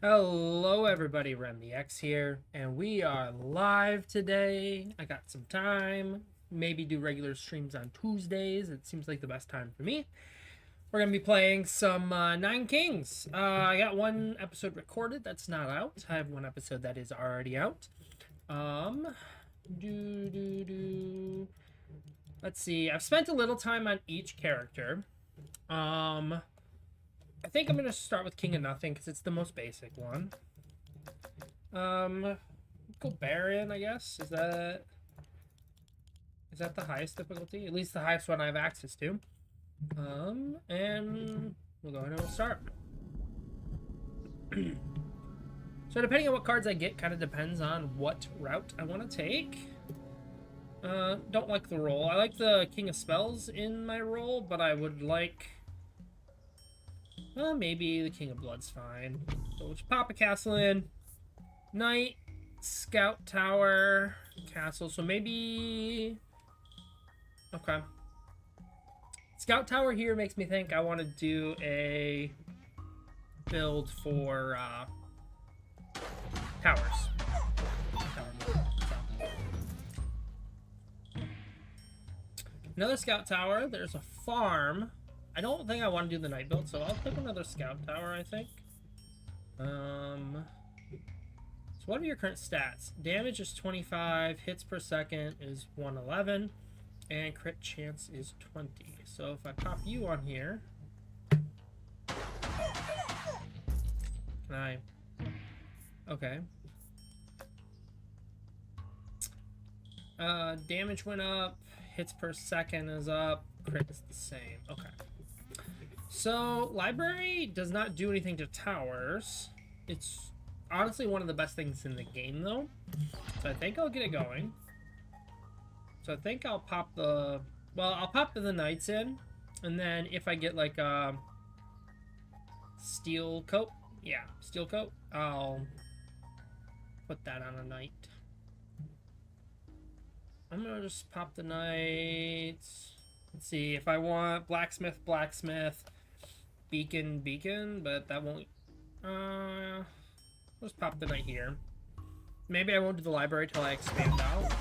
Hello everybody, RemyX here, and we are live today. I got some time, maybe do regular streams on Tuesdays. It seems like the best time for me. We're going to be playing some Nine Kings. I got one episode recorded that's not out. I have one episode that is already out. Let's see, I've spent a little time on each character. I think I'm going to start with King of Nothing because it's the most basic one. Go Baron, I guess. Is that the highest difficulty? At least the highest one I have access to. And we'll go ahead and we'll start. So depending on what cards I get, kind of depends on what route I want to take. Don't like the roll. I like the King of Spells in my roll, but I would like... Well, maybe the King of Blood's fine. So we'll just pop a castle in. Knight, Scout Tower, Castle. So maybe... Okay. Scout Tower here makes me think I want to do a build for towers. Another Scout Tower. There's a farm. I don't think I want to do the night build, so I'll pick another Scout Tower, I think. So what are your current stats? Damage is 25, hits per second is 111, and crit chance is 20. So if I pop you on here... Can I... Okay. Damage went up, hits per second is up, crit is the same. Okay. So, Library does not do anything to towers. It's honestly one of the best things in the game, though. So I think I'll get it going. So I think I'll pop the... Well, I'll pop the Knights in. And then if I get, like, a Steel Coat. Yeah, Steel Coat. I'll put that on a Knight. I'm going to just pop the Knights. Let's see, if I want Blacksmith, Blacksmith... Beacon, but that won't... let's pop the Knight here. Maybe I won't do the Library till I expand out.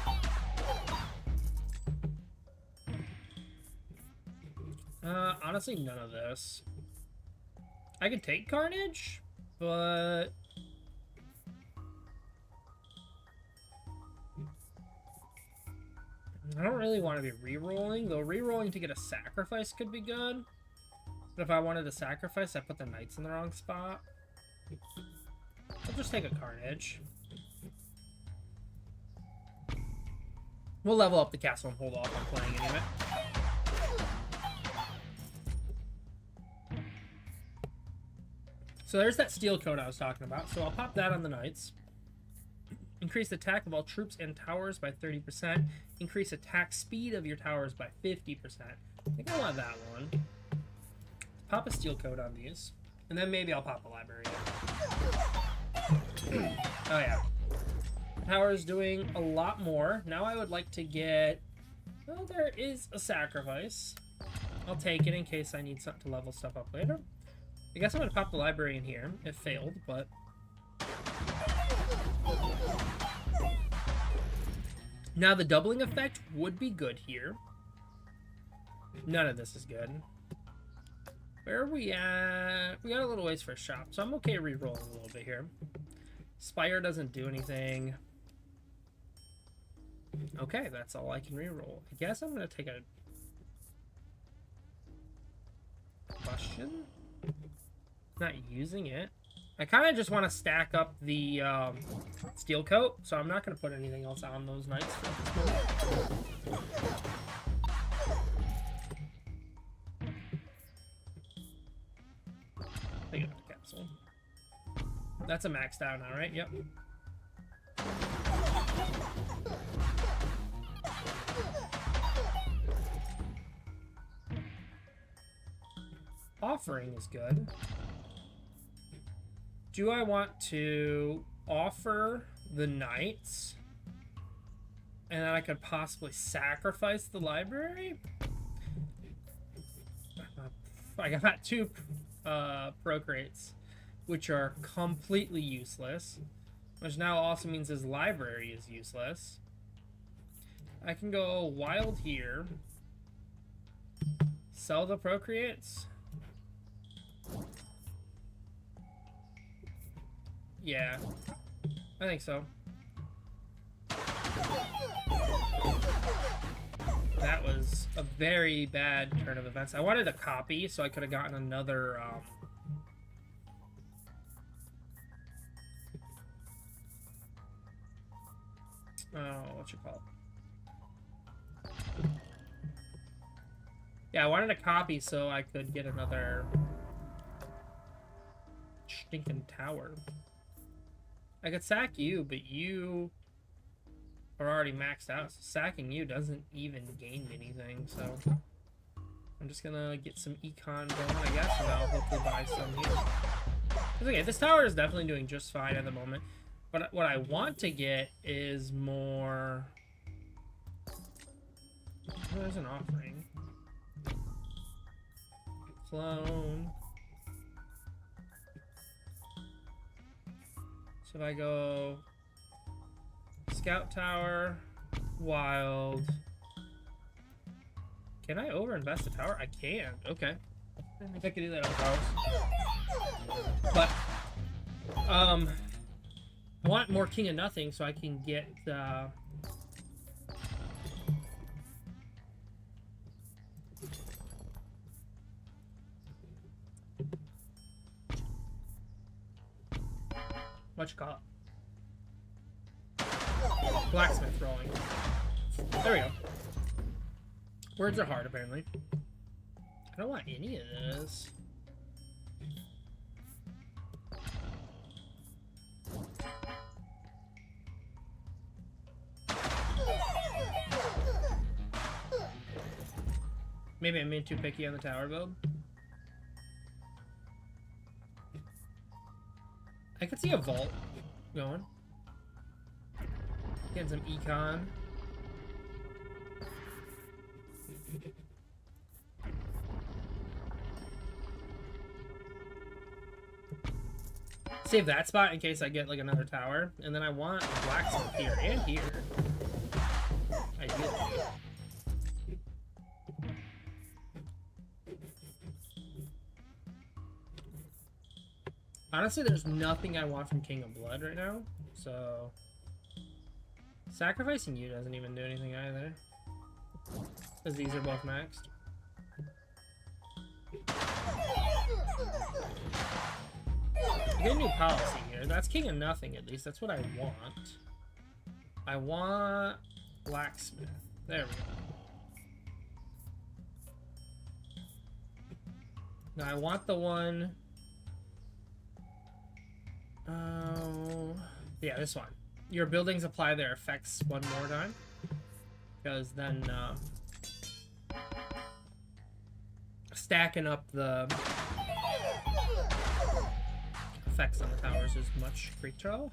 Honestly, none of this. I could take Carnage, but... I don't really want to be re-rolling, though re-rolling to get a sacrifice could be good. But if I wanted to sacrifice, I put the Knights in the wrong spot. I'll just take a Carnage. We'll level up the castle and hold off on playing any of it. So there's that Steel Coat I was talking about. So I'll pop that on the Knights. Increase attack of all troops and towers by 30%. Increase attack speed of your towers by 50%. I think I want that one. Pop a Steel Coat on these. And then maybe I'll pop a Library. Oh yeah. Tower's doing a lot more. Now I would like to get... Well, there is a sacrifice. I'll take it in case I need something to level stuff up later. I guess I'm going to pop the Library in here. It failed, but... Now the doubling effect would be good here. None of this is good. Where are we at? We got a little ways for a shop, so I'm okay re-rolling a little bit here. Spire doesn't do anything. Okay, that's all I can re-roll. I guess I'm going to take a... Combustion? Not using it. I kind of just want to stack up the Steel Coat, so I'm not going to put anything else on those Knights for this moment. Take another capsule. That's a maxed out now, right? Yep. Offering is good. Do I want to offer the Knights? And then I could possibly sacrifice the Library? I got two procreates. which are completely useless, which now also means his library is useless. I can go wild here, sell the procreates. Yeah, I think so. That was a very bad turn of events. I wanted a copy so I could have gotten another what you call it? Yeah, I wanted a copy so I could get another stinking tower. I could sack you, but you are already maxed out, so sacking you doesn't even gain me anything, so I'm just gonna get some econ going, I guess, and I'll hopefully buy some here. Okay, this tower is definitely doing just fine at the moment, but what I want to get is more... Oh, there's an offering. Clone. So if I go Scout Tower, Wild. Can I overinvest a tower? I can. Okay. I think I could do that on towers. But I want more King of Nothing so I can get what you call it? Blacksmith rolling. There we go. Words are hard, apparently. I don't want any of this. Maybe I'm being too picky on the tower build. I could see a vault going. Getting some econ. Save that spot in case I get like another tower. And then I want a blacksmith here and here. Ideally. Honestly, there's nothing I want from King of Blood right now, so... Sacrificing you doesn't even do anything either. Because these are both maxed. I get a new policy here. That's King of Nothing, at least. That's what I want. I want... Blacksmith. There we go. Now, I want the one... Oh, yeah, this one. Your buildings apply their effects one more time, because then stacking up the effects on the towers is much greater.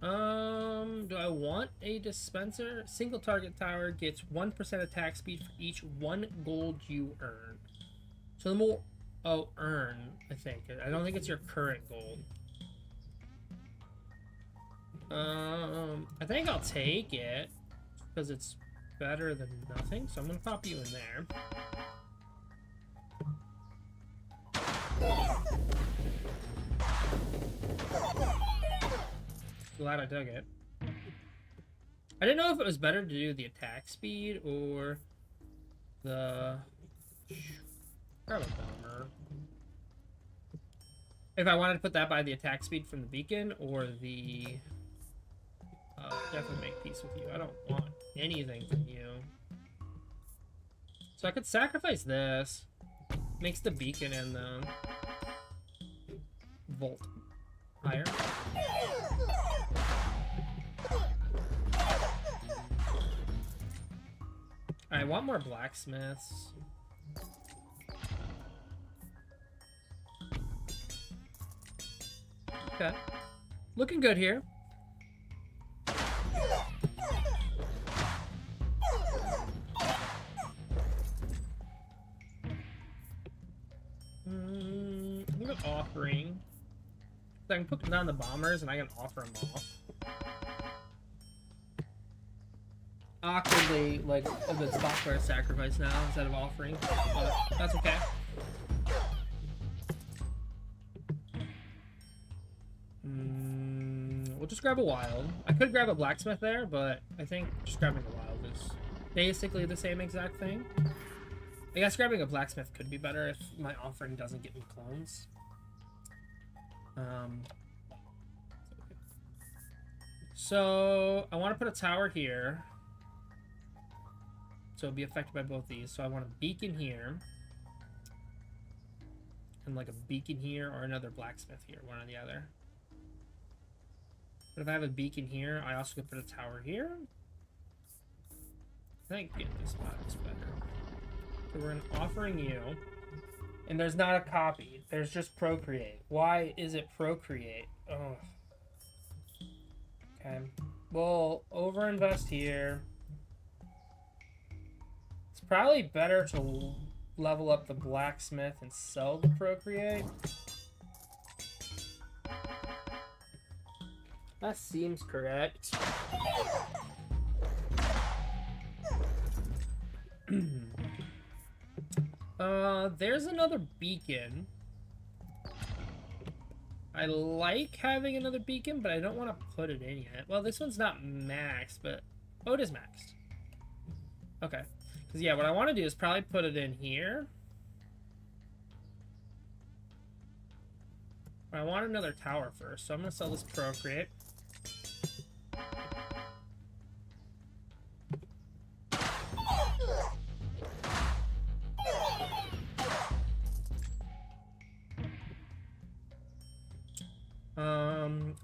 Do I want a dispenser? Single target tower gets 1% attack speed for each 1 gold you earn. So the more... Oh, earn, I think. I don't think it's your current gold. I think I'll take it, because it's better than nothing, so I'm going to pop you in there. Glad I took it. I didn't know if it was better to do the attack speed, or the... Kind of a bummer. If I wanted to put that by the attack speed from the beacon or the... definitely make peace with you. I don't want anything from you. So I could sacrifice this. Makes the beacon and the Volt higher. I want more blacksmiths. Okay. Looking good here. put offering. So I can put down the bombers and I can offer them off. Awkwardly, like, a good spot for a sacrifice now instead of offering, but that's okay. We'll just grab a wild. I could grab a blacksmith there, but I think just grabbing a wild is basically the same exact thing. I guess grabbing a blacksmith could be better if my offering doesn't get me clones. So I want to put a tower here. So it'll be affected by both these. So I want a beacon here. And like a beacon here or another blacksmith here, one or the other. But if I have a beacon here, I also could put a tower here. I think getting this spot is better. So we're offering you. And there's not a copy. There's just procreate. Why is it procreate? Oh. Okay. We'll overinvest here. It's probably better to level up the blacksmith and sell the procreate. That seems correct. There's another beacon. I like having another beacon, but I don't want to put it in yet. Well, this one's not maxed, but... Oh, it is maxed. Okay. Because, yeah, what I want to do is probably put it in here. But I want another tower first, so I'm going to sell this procreate.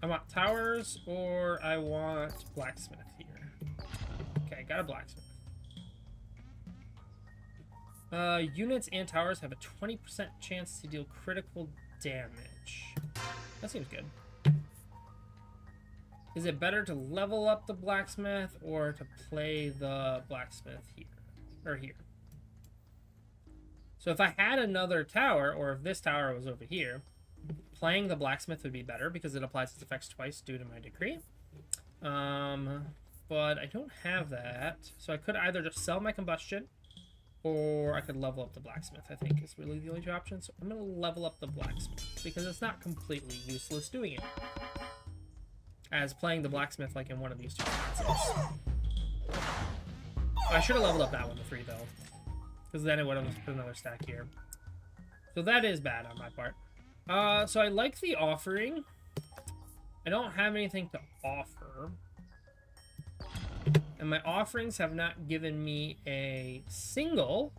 I want towers, or I want blacksmith here. Okay, got a blacksmith. Units and towers have a 20% chance to deal critical damage. That seems good. Is it better to level up the blacksmith or to play the blacksmith here? Or here? So if I had another tower, or if this tower was over here, playing the blacksmith would be better because it applies its effects twice due to my decree. But I don't have that. So I could either just sell my combustion or I could level up the blacksmith, I think is really the only two options. So I'm going to level up the blacksmith because it's not completely useless doing it. As playing the blacksmith like in one of these two spots is. I should have leveled up that one to 3 though. Because then it would have put another stack here. So that is bad on my part. So I like the offering. I don't have anything to offer. And my offerings have not given me a single.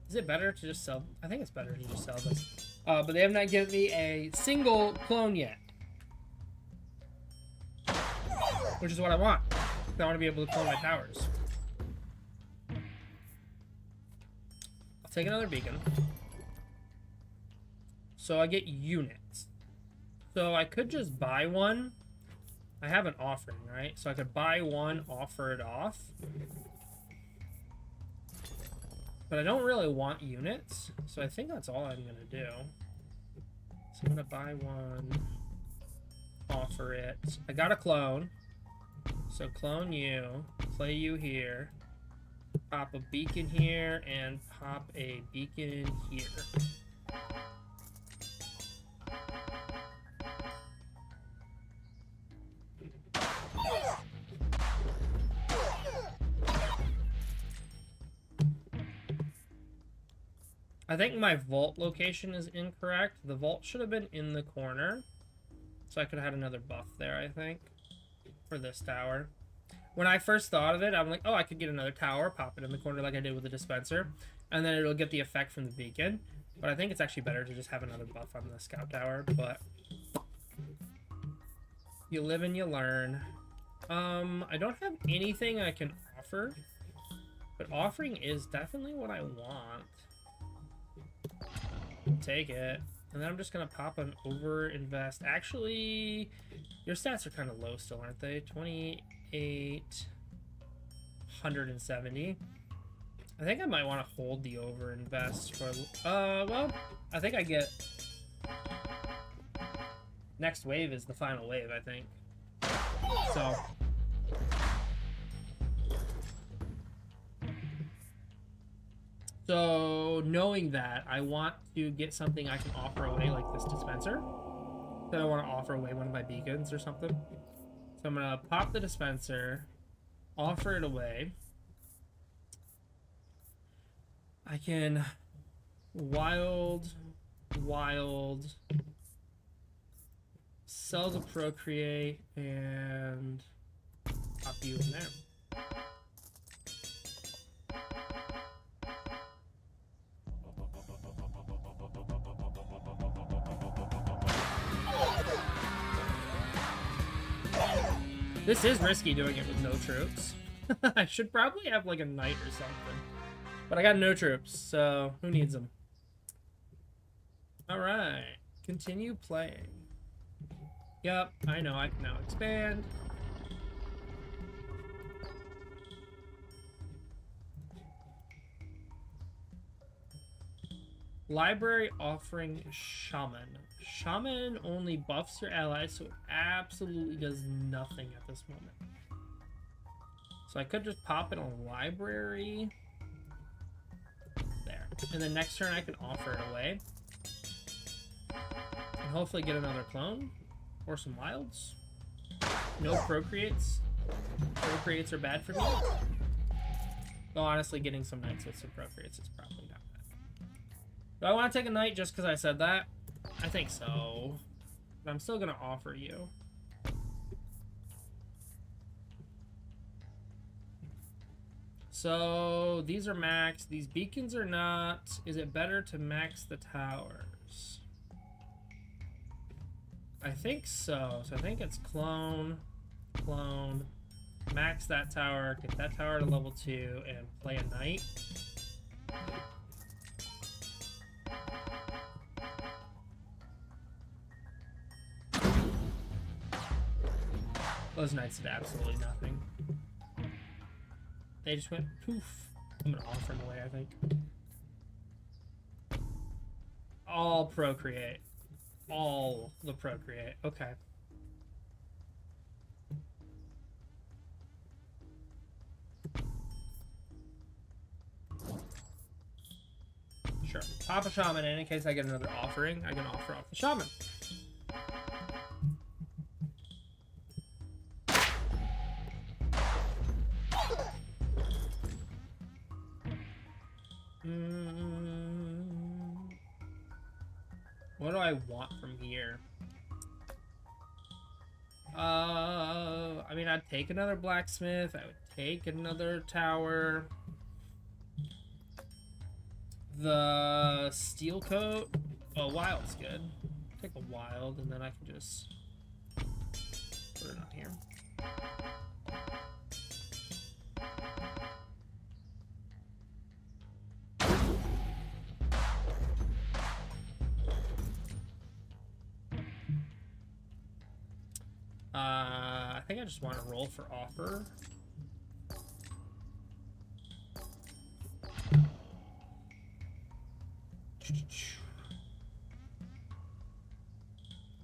Is it better to just sell? I think it's better to just sell this. But they have not given me a single clone yet. Which is what I want. I want to be able to clone my towers. I'll take another beacon. So I get units. So I could just buy one. I have an offering, right? So I could buy one, offer it off. But I don't really want units. So I think that's all I'm going to do. So I'm going to buy one, offer it. I got a clone. So clone you, play you here, pop a beacon here, and pop a beacon here. I think my vault location is incorrect. The vault should have been in the corner. So I could have had another buff there, I think, for this tower. When I first thought of it, I'm like, oh, I could get another tower, pop it in the corner like I did with the dispenser, and then it'll get the effect from the beacon. But I think it's actually better to just have another buff on the scout tower, but you live and you learn. I don't have anything I can offer, but offering is definitely what I want. Take it. And then I'm just going to pop an over-invest. Actually, your stats are kind of low still, aren't they? 28, 170. I think I might want to hold the over invest for well, I think I get next wave is the final wave, I think. So knowing that, I want to get something I can offer away, like this dispenser. So I want to offer away one of my beacons or something. So I'm gonna pop the dispenser, offer it away. I can wild, sell the procreate, and pop you in there. This is risky doing it with no troops. I should probably have like a knight or something. But I got no troops, so who needs them? Alright. Continue playing. Yep, I know, I can now expand. Library offering Shaman. Shaman only buffs your allies, so it absolutely does nothing at this moment. So I could just pop in a library. There. And then next turn I can offer it away. And hopefully get another clone. Or some wilds. No procreates. Procreates are bad for me. Though honestly, getting some knights with some procreates is probably not bad. Do I want to take a knight just because I said that? I think so. But I'm still going to offer you. So, these are maxed. These beacons are not. Is it better to max the towers? I think so. So I think it's clone, max that tower, get that tower to level 2, and play a knight. Those knights did absolutely nothing. They just went poof. I'm gonna offer them away, I think. All procreate. All the procreate. Okay. Sure. Pop a shaman in case I get another offering. I can offer off the shaman. What do I want from here? I mean, I'd take another blacksmith. I would take another tower. The steel coat. Oh, wild's good. Take a wild, and then I can just put it on here. I think I just want to roll for offer.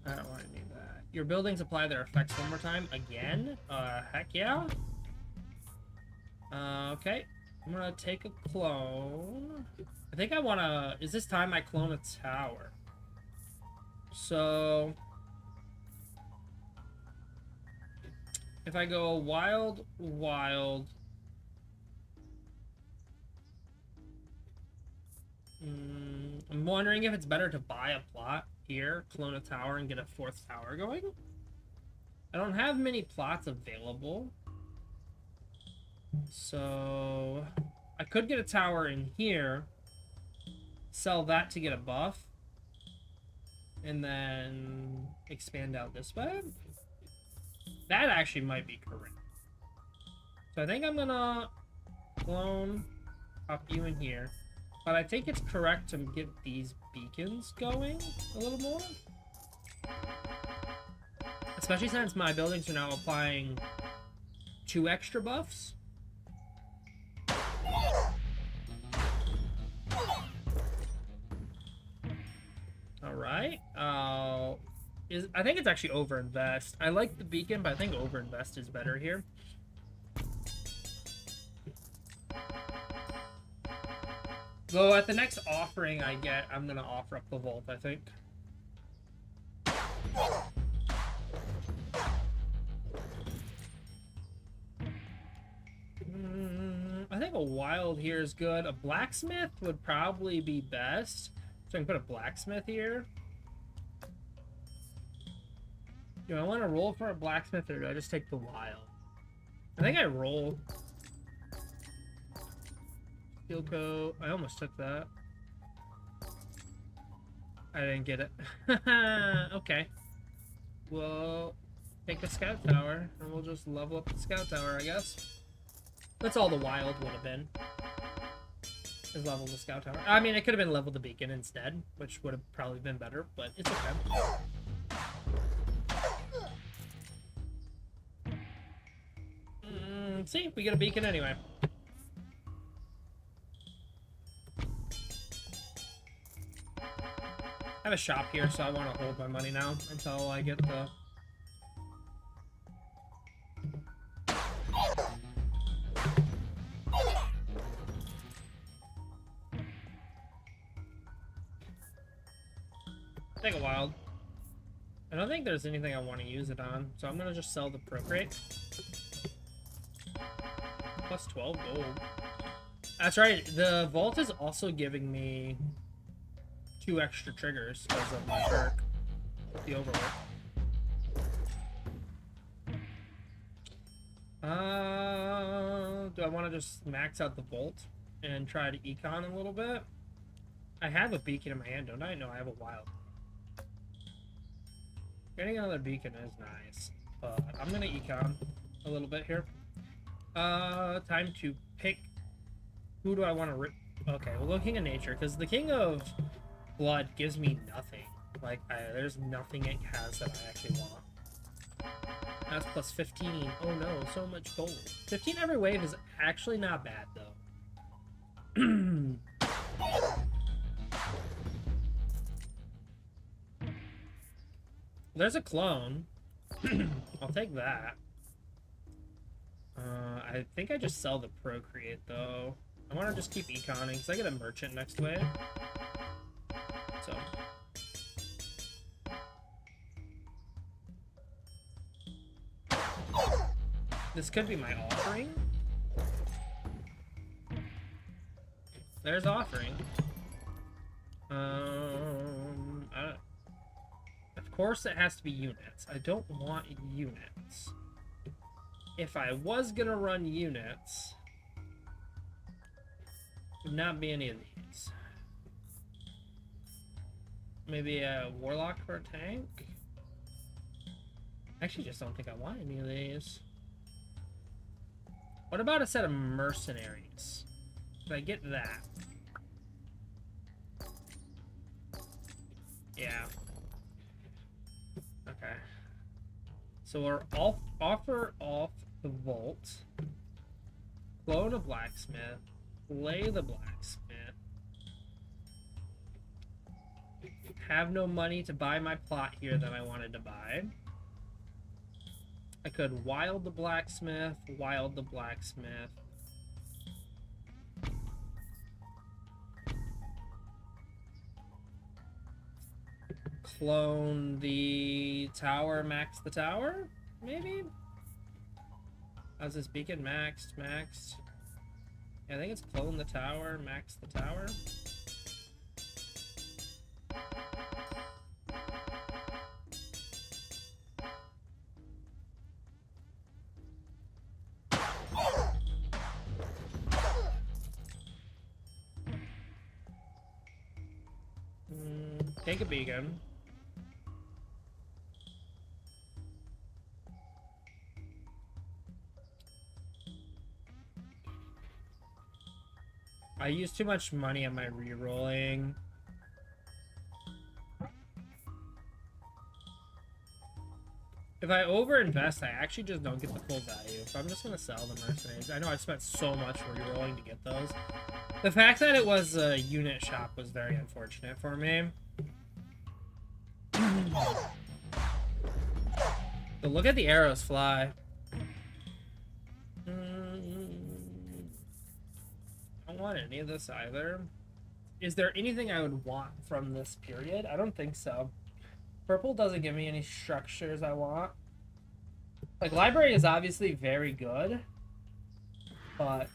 I don't want to do that. Your buildings apply their effects one more time. Again? Heck yeah. Okay. I'm gonna take a clone. I think I want to... Is this time I clone a tower? So... If I go wild, I'm wondering if it's better to buy a plot here, clone a tower, and get a 4th tower going. I don't have many plots available. So I could get a tower in here, sell that to get a buff, and then expand out this way. That actually might be correct. So I think I'm gonna clone, pop you in here. But I think it's correct to get these beacons going a little more. Especially since my buildings are now applying 2 extra buffs. All right. I think it's actually overinvest. I like the beacon, but I think overinvest is better here. Though at the next offering I get, I'm gonna offer up the vault, I think. I think a wild here is good. A blacksmith would probably be best. So I can put a blacksmith here. Do I want to roll for a blacksmith or do I just take the wild? I think I roll. Steel coat. I almost took that. I didn't get it. Okay. We'll take the scout tower and we'll just level up the scout tower, I guess. That's all the wild would have been. Is level the scout tower. I mean, it could have been level the beacon instead, which would have probably been better, but it's okay. See, we get a beacon anyway. I have a shop here, so I want to hold my money now until I get the... Take a wild. I don't think there's anything I want to use it on, so I'm gonna just sell the procreate. Plus 12 gold. That's right, the vault is also giving me 2 extra triggers because of my perk. The overwork. Do I want to just max out the vault and try to econ a little bit? I have a beacon in my hand, don't I? No, I have a wild. Getting another beacon is nice, but I'm gonna econ a little bit here. Time to pick. Who do I want to rip? Okay, we'll go King of Nature, because the King of Blood gives me nothing. Like, there's nothing it has that I actually want. That's plus 15. Oh no, so much gold. 15 every wave is actually not bad, though. There's a clone. I'll take that. I think I just sell the procreate, though. I want to just keep econing, because I get a merchant next wave. So. This could be my offering. There's offering. Of course it has to be units. I don't want units. If I was gonna run units, it would not be any of these. Maybe a warlock for a tank? I actually just don't think I want any of these. What about a set of mercenaries? Could I get that? Yeah. Okay. So we're offer off the vault, clone a blacksmith, play the blacksmith, have no money to buy my plot here that I wanted to buy. I could wild the blacksmith, clone the tower, max the tower, maybe? How's this beacon maxed? Yeah, I think it's clone the tower, max the tower. Take a beacon. I used too much money on my re-rolling. If I overinvest, I actually just don't get the full value. So I'm just going to sell the mercenaries. I know I spent so much re-rolling to get those. The fact that it was a unit shop was very unfortunate for me. But look at the arrows fly. I don't want any of this either. Is there anything I would want from this period? I don't think so. Purple doesn't give me any structures I want. Like, library is obviously very good, but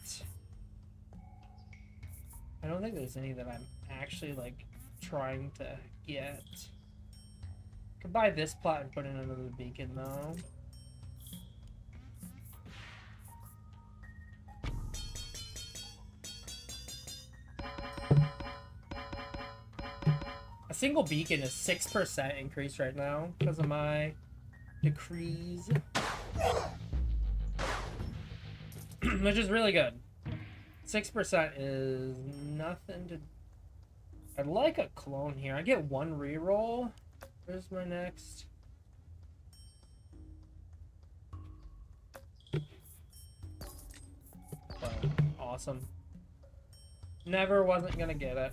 I don't think there's any that I'm actually, like, trying to get. Could buy this plot and put in another beacon, though. A single beacon is 6% increase right now because of my decrees. Which is really good. 6% is nothing to... I'd like a clone here. I get one reroll. Where's my next? Clone. Awesome. Never wasn't gonna get it.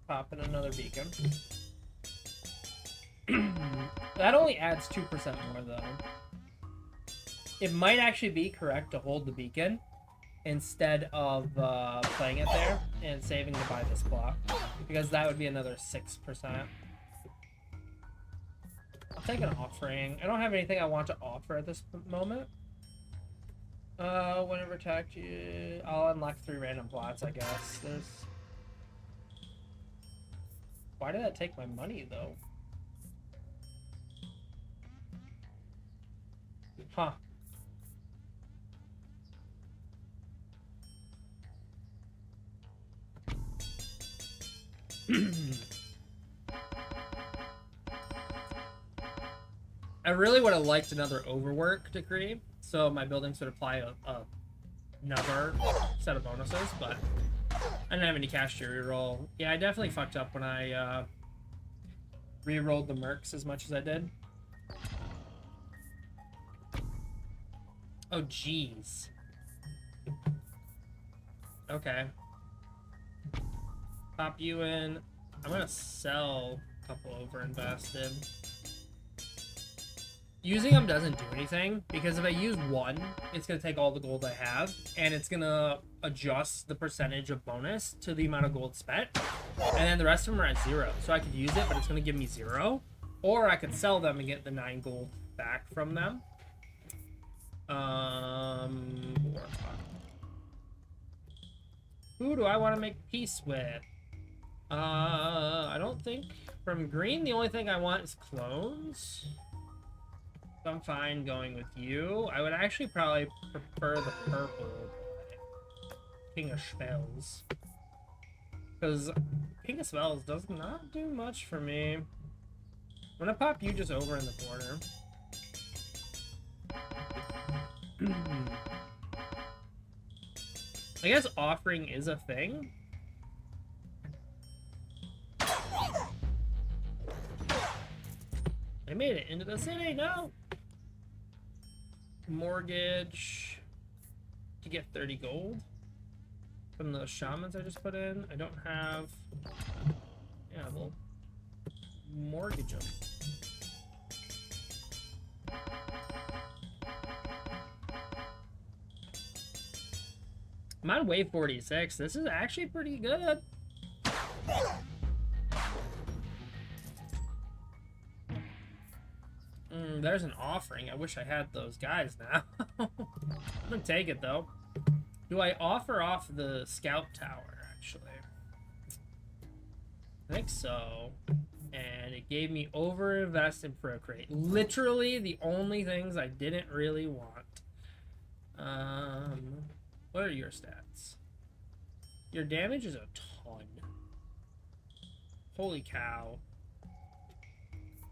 Pop in another beacon. That only adds 2% more, though. It might actually be correct to hold the beacon instead of playing it there and saving to buy this block, because that would be another 6%. I'll take an offering. I don't have anything I want to offer at this moment. Whenever attacked you, I'll unlock 3 random plots, I guess. There's... Why did that take my money, though? Huh. I really would have liked another overwork decree, so my buildings would apply another set of bonuses, but I didn't have any cash to reroll. Yeah, I definitely fucked up when I rerolled the mercs as much as I did. Oh, jeez. Okay. Pop you in. I'm gonna sell a couple overinvested. Using them doesn't do anything, because if I use one, it's gonna take all the gold I have, and it's gonna adjust the percentage of bonus to the amount of gold spent, and then the rest of them are at 0. So I could use it, but it's gonna give me 0, or I could sell them and get the 9 gold back from them. Who do I want to make peace with? I don't think from green the only thing I want is clones. So I'm fine going with you. I would actually probably prefer the purple King of Spells, because King of Spells does not do much for me. I'm gonna pop you just over in the corner. I guess offering is a thing. I made it into the city, no! Mortgage to get 30 gold from those shamans I just put in. I don't have... Yeah, we'll mortgage them. I'm on wave 46. This is actually pretty good. There's an offering. I wish I had those guys now. I'm gonna take it, though. Do I offer off the scout tower, actually? I think so. And it gave me overinvest and procreate. Literally the only things I didn't really want. What are your stats? Your damage is a ton. Holy cow.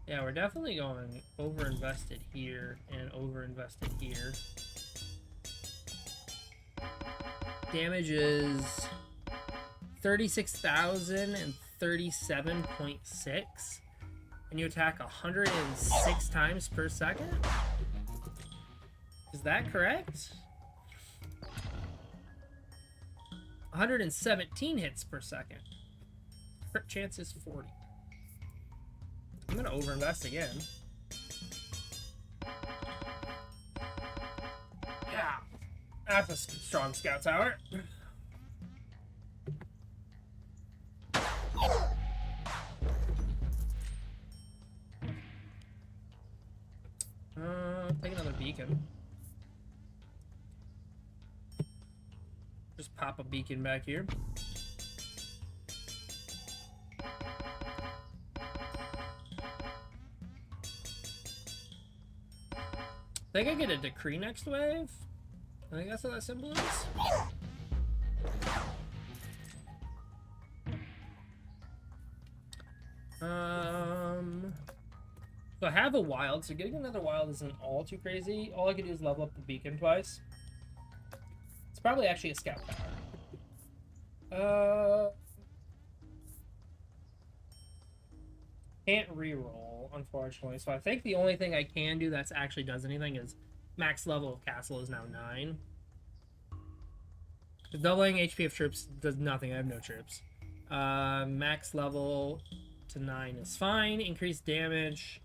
Yeah, we're definitely going overinvested here and overinvested here. Damage is 36,037.6. And you attack 106 times per second? Is that correct? 117 hits per second. Crit chance is 40. I'm gonna overinvest again. Yeah, that's a strong scout tower. Take another beacon. Just pop a beacon back here. I think I get a decree next wave. I think that's what that symbol is. So I have a wild, so getting another wild isn't all too crazy. All I can do is level up the beacon twice. It's probably actually a scout tower. Can't reroll, unfortunately. So I think the only thing I can do that actually does anything is max level of castle is now 9. The doubling HP of troops does nothing. I have no troops. Max level to 9 is fine. Increased damage.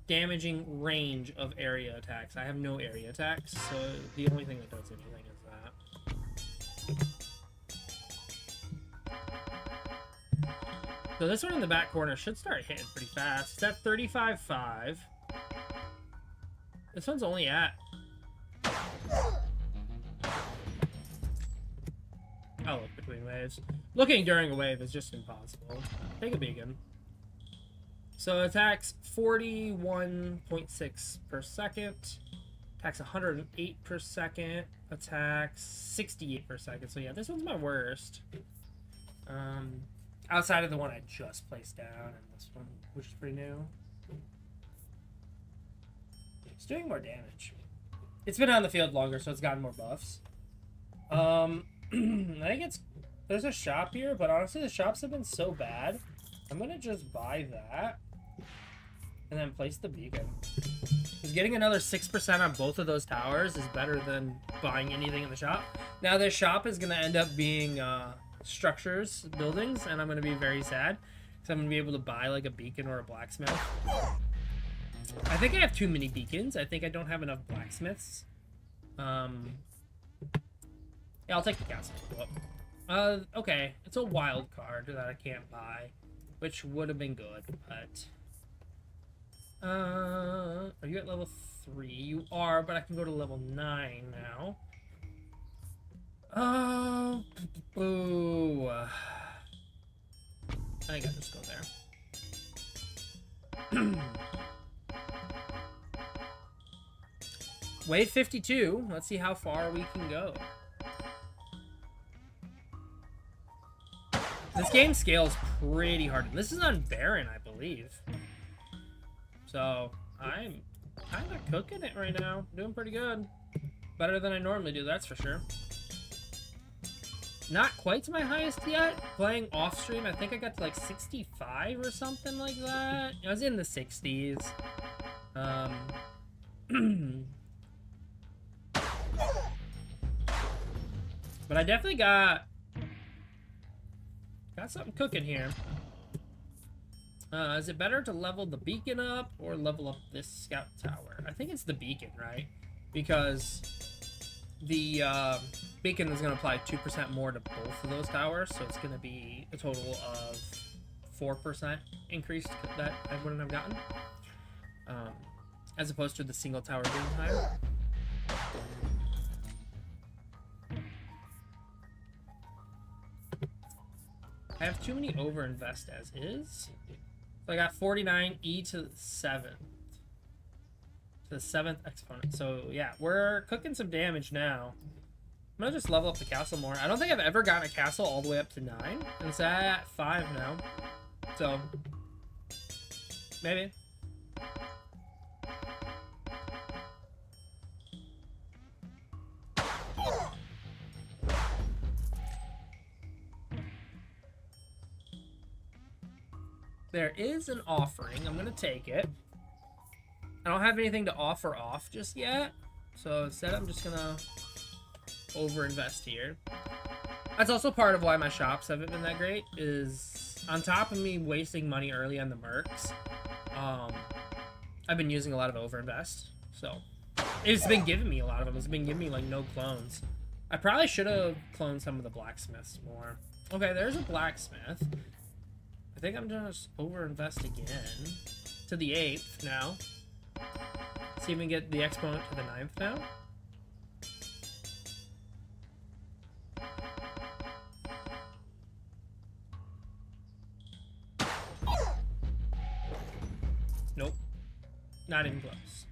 Damaging range of area attacks. I have no area attacks, so the only thing that does anything is that. So this one in the back corner should start hitting pretty fast. It's at 35.5. This one's only at... I'll look between waves. Looking during a wave is just impossible. Take a beacon. So attacks 41.6 per second. Attacks 108 per second. Attacks 68 per second. So yeah, this one's my worst. Outside of the one I just placed down, and this one, which is pretty new. It's doing more damage. It's been on the field longer, so it's gotten more buffs. I think it's... There's a shop here, but honestly, the shops have been so bad. I'm gonna just buy that. And then place the beacon. Because getting another 6% on both of those towers is better than buying anything in the shop. Now, this shop is going to end up being structures, buildings, and I'm going to be very sad. Because I'm going to be able to buy like a beacon or a blacksmith. I think I have too many beacons. I think I don't have enough blacksmiths. Yeah, I'll take the castle. Okay. It's a wild card that I can't buy. Which would have been good, but... are you at level 3? You are, but I can go to level 9 now. Boo. I think I'll just go there. Wave 52. Let's see how far we can go. This game scales pretty hard. This is on Baron, I believe. So, I'm kind of cooking it right now. Doing pretty good. Better than I normally do, that's for sure. Not quite to my highest yet. Playing off stream, I think I got to like 65 or something like that. I was in the 60s. But I definitely got something cooking here. Is it better to level the beacon up or level up this scout tower? I think it's the beacon, right? Because the beacon is going to apply 2% more to both of those towers, so it's going to be a total of 4% increase that I wouldn't have gotten. As opposed to the single tower being higher. I have too many overinvest as is. So I got 49 E to the 7th. To the 7th exponent. So yeah, we're cooking some damage now. I'm gonna just level up the castle more. I don't think I've ever gotten a castle all the way up to 9. And it's at 5 now. So maybe. There is an offering. I'm going to take it. I don't have anything to offer off just yet. So instead, I'm just going to overinvest here. That's also part of why my shops haven't been that great, is on top of me wasting money early on the mercs, I've been using a lot of overinvest, so it's been giving me a lot of them. It's been giving me like no clones. I probably should have cloned some of the blacksmiths more. Okay, there's a blacksmith. I think I'm just overinvest again to the 8th now. See if we can get the exponent to the 9th now. Nope. Not even close.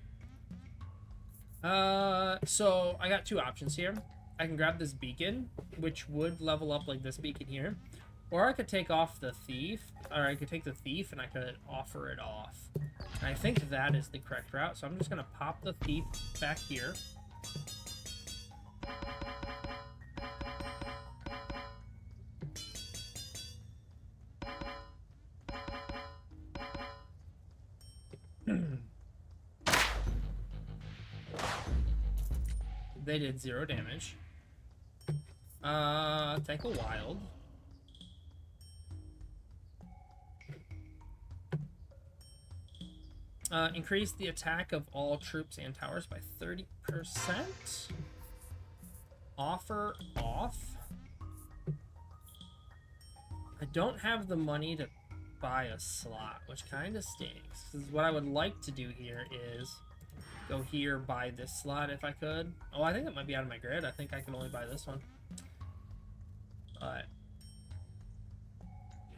So I got two options here. I can grab this beacon, which would level up like this beacon here. Or I could take off the thief, or I could take the thief and I could offer it off. And I think that is the correct route, so I'm just gonna pop the thief back here. They did 0 damage. Take a wild. Increase the attack of all troops and towers by 30%. Offer off. I don't have the money to buy a slot, which kind of stinks. Because what I would like to do here is go here, buy this slot if I could. Oh, I think it might be out of my grid. I think I can only buy this one. But...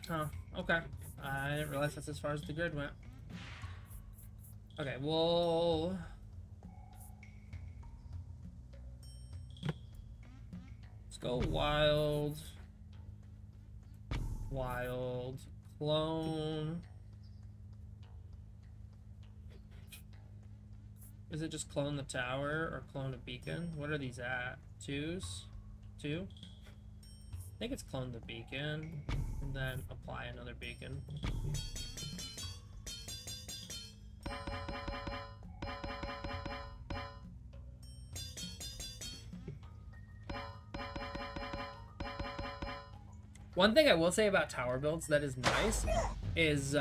huh, okay. I didn't realize that's as far as the grid went. Okay, well... let's go wild. Wild. Clone. Is it just clone the tower or clone a beacon? What are these at? 2s? 2? I think it's clone the beacon and then apply another beacon. One thing I will say about tower builds that is nice is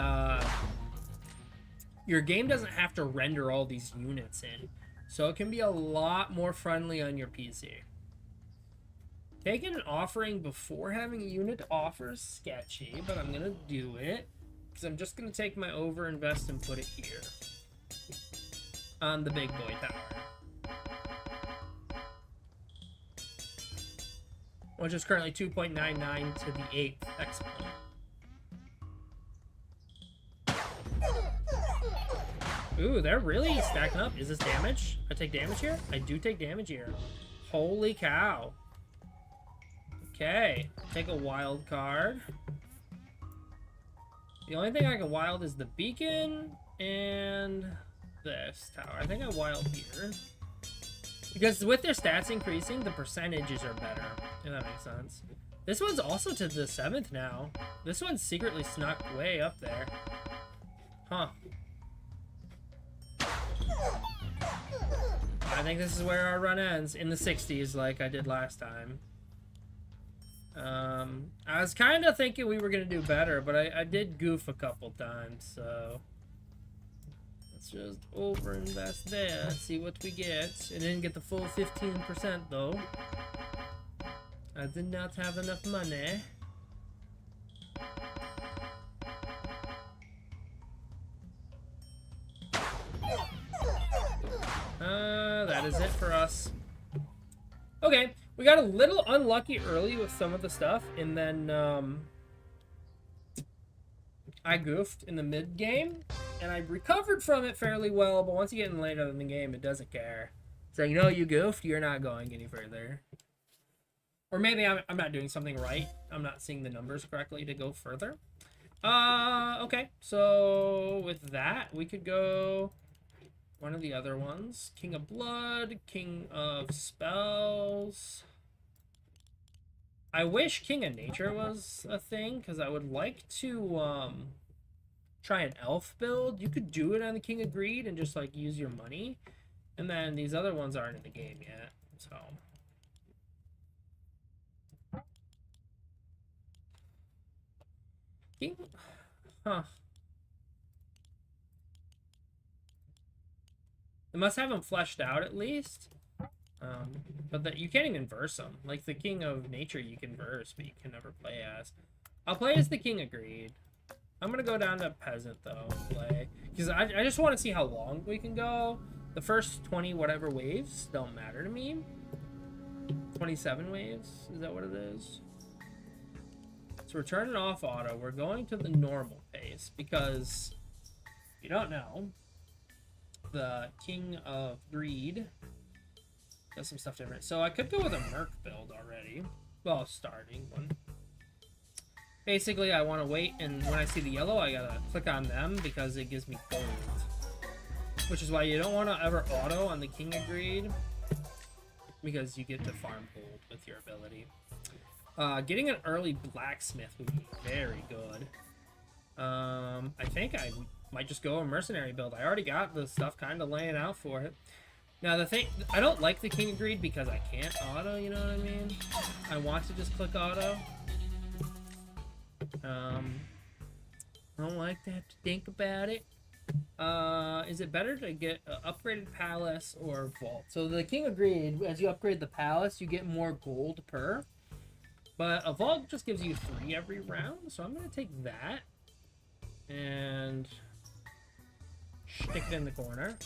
your game doesn't have to render all these units in. So it can be a lot more friendly on your PC. Taking an offering before having a unit offer is sketchy, but I'm going to do it. Because I'm just going to take my overinvest and put it here. On the big boy tower. Which is currently 2.99 to the 8th exponent. Ooh, they're really stacking up. Is this damage? I take damage here? I do take damage here. Holy cow. Okay. Take a wild card. The only thing I can wild is the beacon and this tower. I think I wild here. Because with their stats increasing, the percentages are better. If that makes sense. This one's also to the 7th now. This one's secretly snuck way up there. Huh. I think this is where our run ends, in the 60s like I did last time. I was kind of thinking we were going to do better, but I did goof a couple times, so... let's just overinvest there, see what we get. I didn't get the full 15% though. I did not have enough money. That is it for us. Okay, we got a little unlucky early with some of the stuff, and then I goofed in the mid game, and I recovered from it fairly well, but once you get in later in the game, it doesn't care. So, you know, you goofed, you're not going any further. Or maybe I'm not doing something right. I'm not seeing the numbers correctly to go further. Okay, so with that, we could go one of the other ones. King of Blood, King of Spells. I wish King of Nature was a thing, because I would like to try an elf build. You could do it on the King of Greed and just like use your money. And then these other ones aren't in the game yet, so... King? Huh. They must have them fleshed out at least. But that you can't even verse them. Like the King of Nature you can verse, but you can never play as. I'll play as the King of Greed. I'm gonna go down to Peasant though and play. Because I just want to see how long we can go. The first 20 whatever waves don't matter to me. 27 waves, is that what it is? So we're turning off auto. We're going to the normal pace because if you don't know, the King of Greed does some stuff different. So I could go with a Merc build already. Well, starting one. Basically, I want to wait, and when I see the yellow, I gotta click on them because it gives me gold. Which is why you don't want to ever auto on the King of Greed, because you get to farm gold with your ability. Getting an early blacksmith would be very good. I think I might just go a mercenary build. I already got the stuff kind of laying out for it. Now the thing, I don't like the King of Greed because I can't auto, you know what I mean? I want to just click auto. I don't like to have to think about it. Is it better to get an upgraded palace or vault? So the King of Greed, as you upgrade the palace, you get more gold per. But a vault just gives you 3 every round, so I'm gonna take that and stick it in the corner.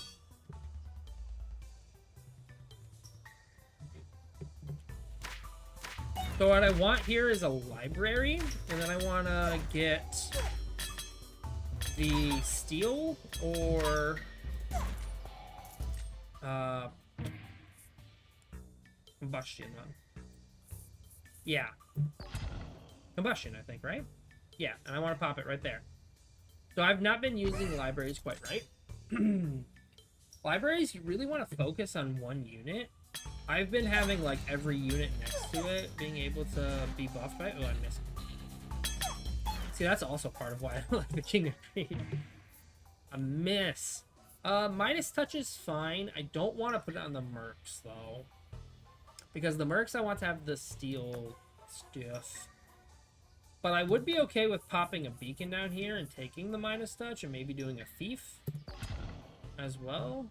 So what I want here is a library, and then I want to get the steel or combustion one. Yeah. Combustion, I think, right? Yeah, and I want to pop it right there. So I've not been using libraries quite right. Libraries, you really want to focus on one unit. I've been having like every unit next to it being able to be buffed by. Oh, I missed. See, that's also part of why I don't like the King of Greed. A miss. Minus touch is fine. I don't want to put it on the mercs though, because the mercs I want to have the steel stuff. But I would be okay with popping a beacon down here and taking the minus touch and maybe doing a thief as well.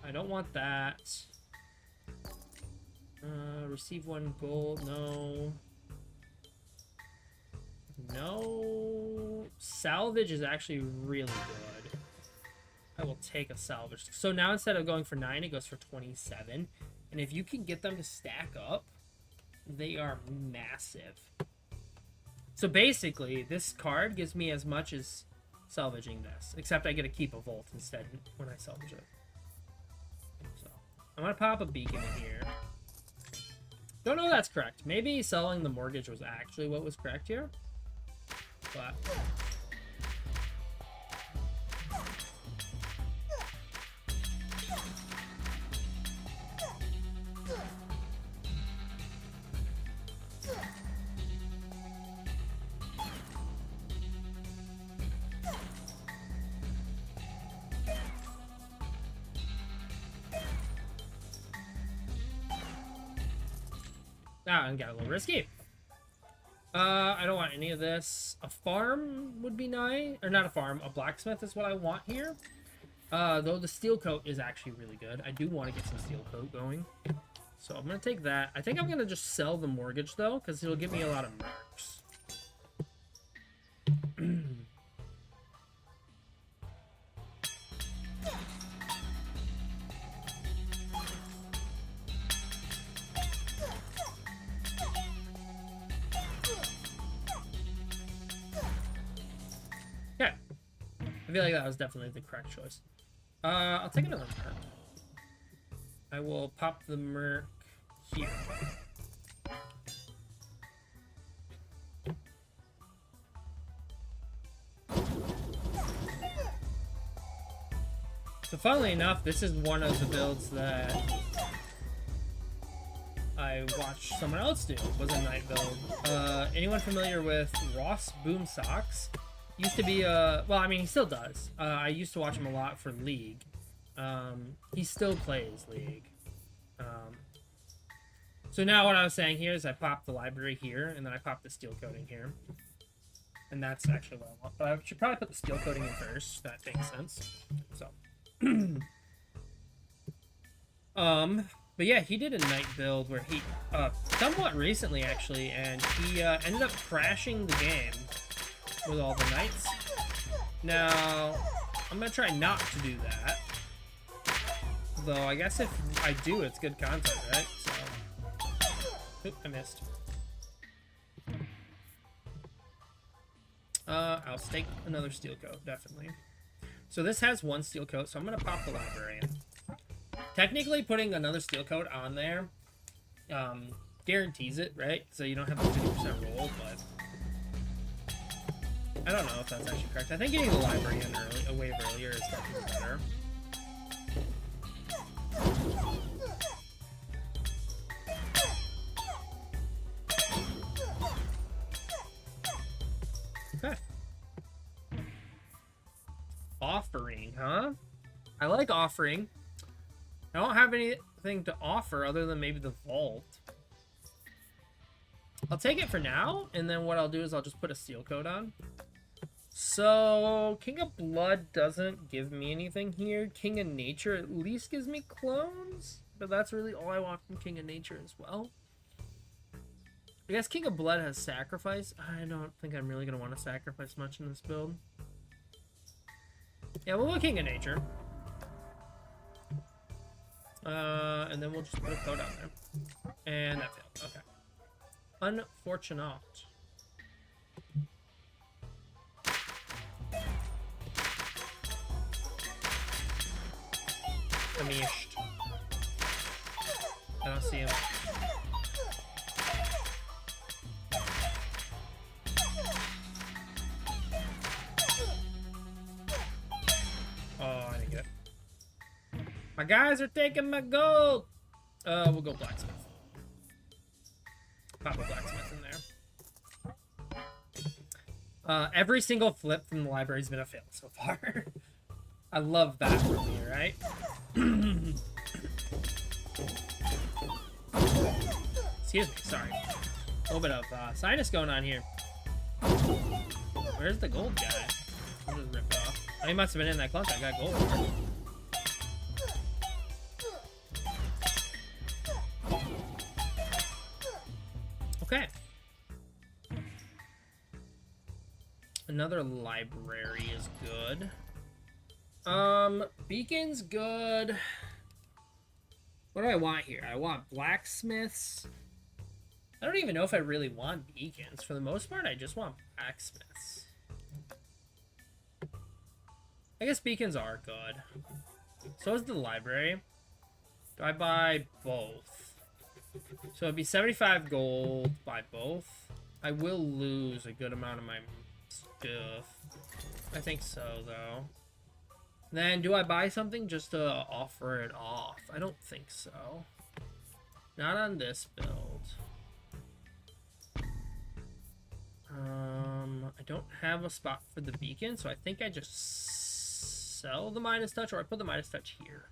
I don't want that. Receive 1 gold. No. No. Salvage is actually really good. I will take a salvage. So now instead of going for 9, it goes for 27. And if you can get them to stack up, they are massive. So basically, this card gives me as much as salvaging this, except I get to keep a vault instead when I salvage it. So I'm gonna pop a beacon in here. Don't know if that's correct. Maybe selling the mortgage was actually what was correct here, but I got a little risky. I don't want any of this. A farm would be nice. Or not a farm, a blacksmith is what I want here. Though the steel coat is actually really good. I do want to get some steel coat going. So I'm going to take that. I think I'm going to just sell the mortgage though, because it'll give me a lot of mercs. I feel like that was definitely the correct choice. I'll take another merc. I will pop the merc here. So funnily enough, this is one of the builds that I watched someone else do, was a night build. Anyone familiar with Ross Boom Socks? Used to be well, I mean, he still does. I used to watch him a lot for League. He still plays League. So now what I was saying here is I pop the library here, and then I pop the steel coating here. And that's actually what I want. But I should probably put the steel coating in first. That makes sense. So. But yeah, he did a knight build where he, somewhat recently actually, and he ended up crashing the game with all the knights. Now, I'm gonna try not to do that. Though, I guess if I do, it's good content, right? So, oop, I missed. I'll stake another steel coat, definitely. So this has one steel coat, so I'm gonna pop the librarian. Technically, putting another steel coat on there guarantees it, right? So you don't have a 50% roll, but I don't know if that's actually correct. I think getting the librarian a wave earlier is definitely better. Okay. Offering, huh? I like offering. I don't have anything to offer other than maybe the vault. I'll take it for now, and then what I'll do is I'll just put a steel coat on. So, King of Blood doesn't give me anything here. King of Nature at least gives me clones, but that's really all I want from King of Nature as well. I guess King of Blood has sacrifice. I don't think I'm really going to want to sacrifice much in this build. Yeah, we'll go King of Nature. And then we'll just put a code out there. And that failed. Okay. Unfortunate. Amished. I don't see him. Oh, I didn't get it. My guys are taking my gold! We'll go blacksmith. Pop a blacksmith in there. Every single flip from the library has been a fail so far. I love that for me, right? Excuse me, sorry. A little bit of sinus going on here. Where's the gold guy? I'll just rip it off. Oh, he must have been in that closet. I got gold. Okay. Another library is good. Beacon's good. What do I want here? I want blacksmiths. I don't even know if I really want beacons. For the most part, I just want blacksmiths. I guess beacons are good. So is the library. Do I buy both? So it'd be 75 gold, buy both. I will lose a good amount of my stuff. I think so, though. Then, do I buy something just to offer it off? I don't think so. Not on this build. I don't have a spot for the beacon, so I think I just sell the Midas Touch, or I put the Midas Touch here.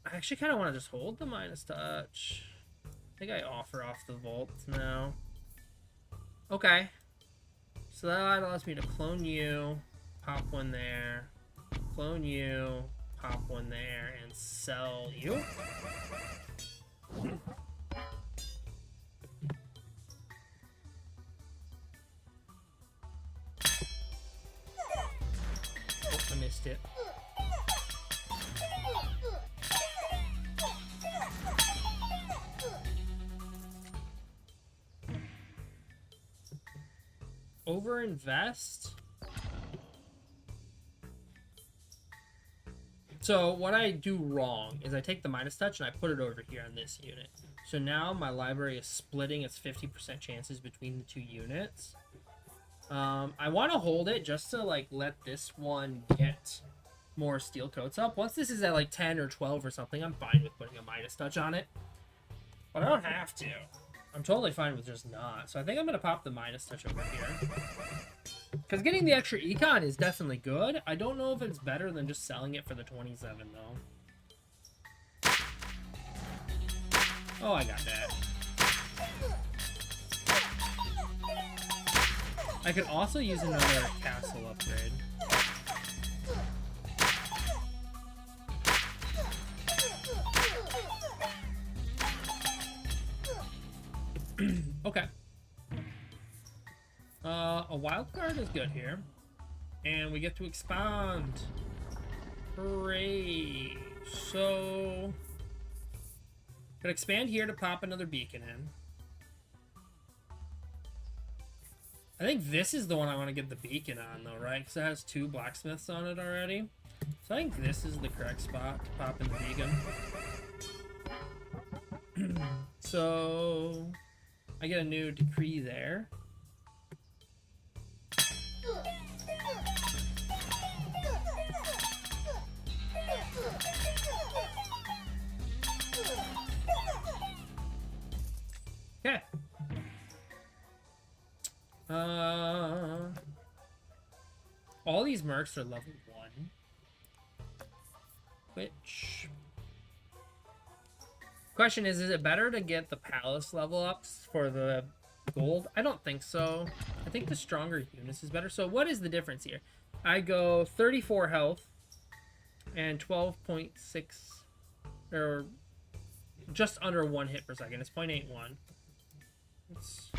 I actually kind of want to just hold the Midas Touch. I think I offer off the Vault now. Okay. So that allows me to clone you, pop one there, clone you, pop one there, and sell you. Oh, I missed it. Overinvest? So what I do wrong is I take the Midas Touch and I put it over here on this unit. So now my library is splitting its 50% chances between the two units. I want to hold it just to like let this one get more steel coats up. Once this is at like 10 or 12 or something, I'm fine with putting a Midas Touch on it. But I don't have to. I'm totally fine with just not. So I think I'm going to pop the Midas Touch over here. Because getting the extra econ is definitely good. I don't know if it's better than just selling it for the 27, though. Oh, I got that. I could also use another castle upgrade. Okay. A wild card is good here. And we get to expand. Hooray. So... could expand here to pop another beacon in. I think this is the one I want to get the beacon on, though, right? Because it has 2 blacksmiths on it already. So I think this is the correct spot to pop in the beacon. So... I get a new decree there. Okay. All these mercs are level 1. Which... question is it better to get the palace level ups for the gold? I don't think so. I think the stronger units is better. So what is the difference here? I go 34 health and 12.6, or just under 1 hit per second. It's 0.81. It's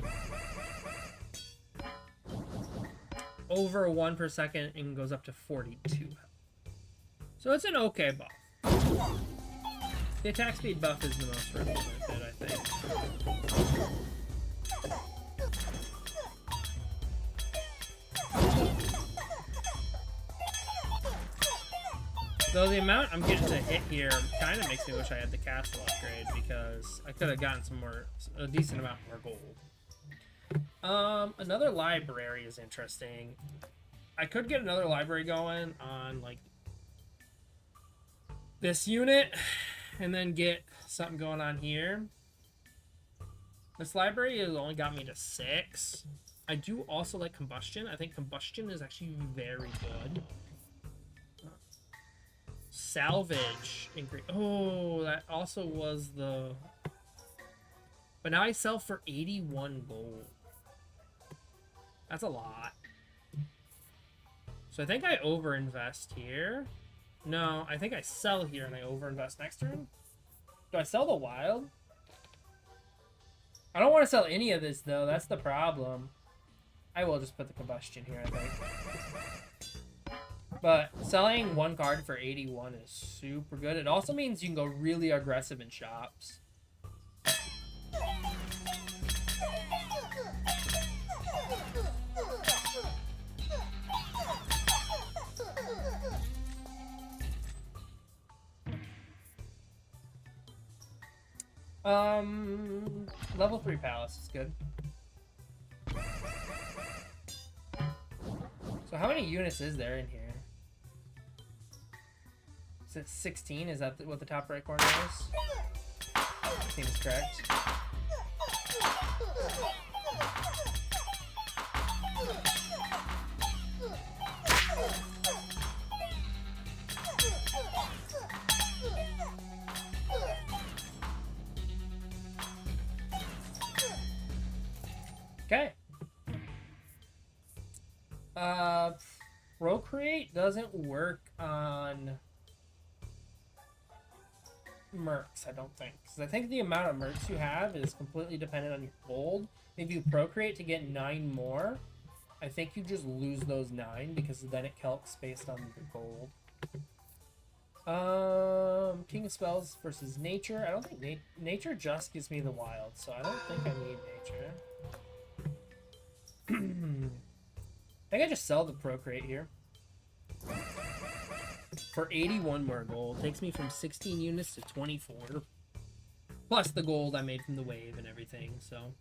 over 1 per second and goes up to 42 health. So it's an okay buff. The attack speed buff is the most relevant bit, I think. Though the amount I'm getting to hit here kind of makes me wish I had the castle upgrade, because I could have gotten a decent amount more gold. Another library is interesting. I could get another library going on, like, this unit, and then get something going on here. This library has only got me to 6. I do also like combustion. I think combustion is actually very good. Salvage increase. Oh, that also was the... but now I sell for 81 gold. That's a lot. So I think I overinvest here. No, I think I sell here and I overinvest next turn. Do I sell the wild? I don't want to sell any of this, though. That's the problem. I will just put the combustion here, I think. But selling 1 card for 81 is super good. It also means you can go really aggressive in shops. Level 3 palace is good. So how many units is there in here? Is it 16? Is that what the top right corner is? Seems correct. Okay. Procreate doesn't work on mercs, I don't think. Because I think the amount of mercs you have is completely dependent on your gold. If you procreate to get 9 more, I think you just lose those 9 because then it calcs based on your gold. King of Spells versus Nature. I don't think Nature just gives me the wild, so I don't think I need Nature. I think I just sell the procreate here. For 81 more gold. Takes me from 16 units to 24. Plus the gold I made from the wave and everything, so.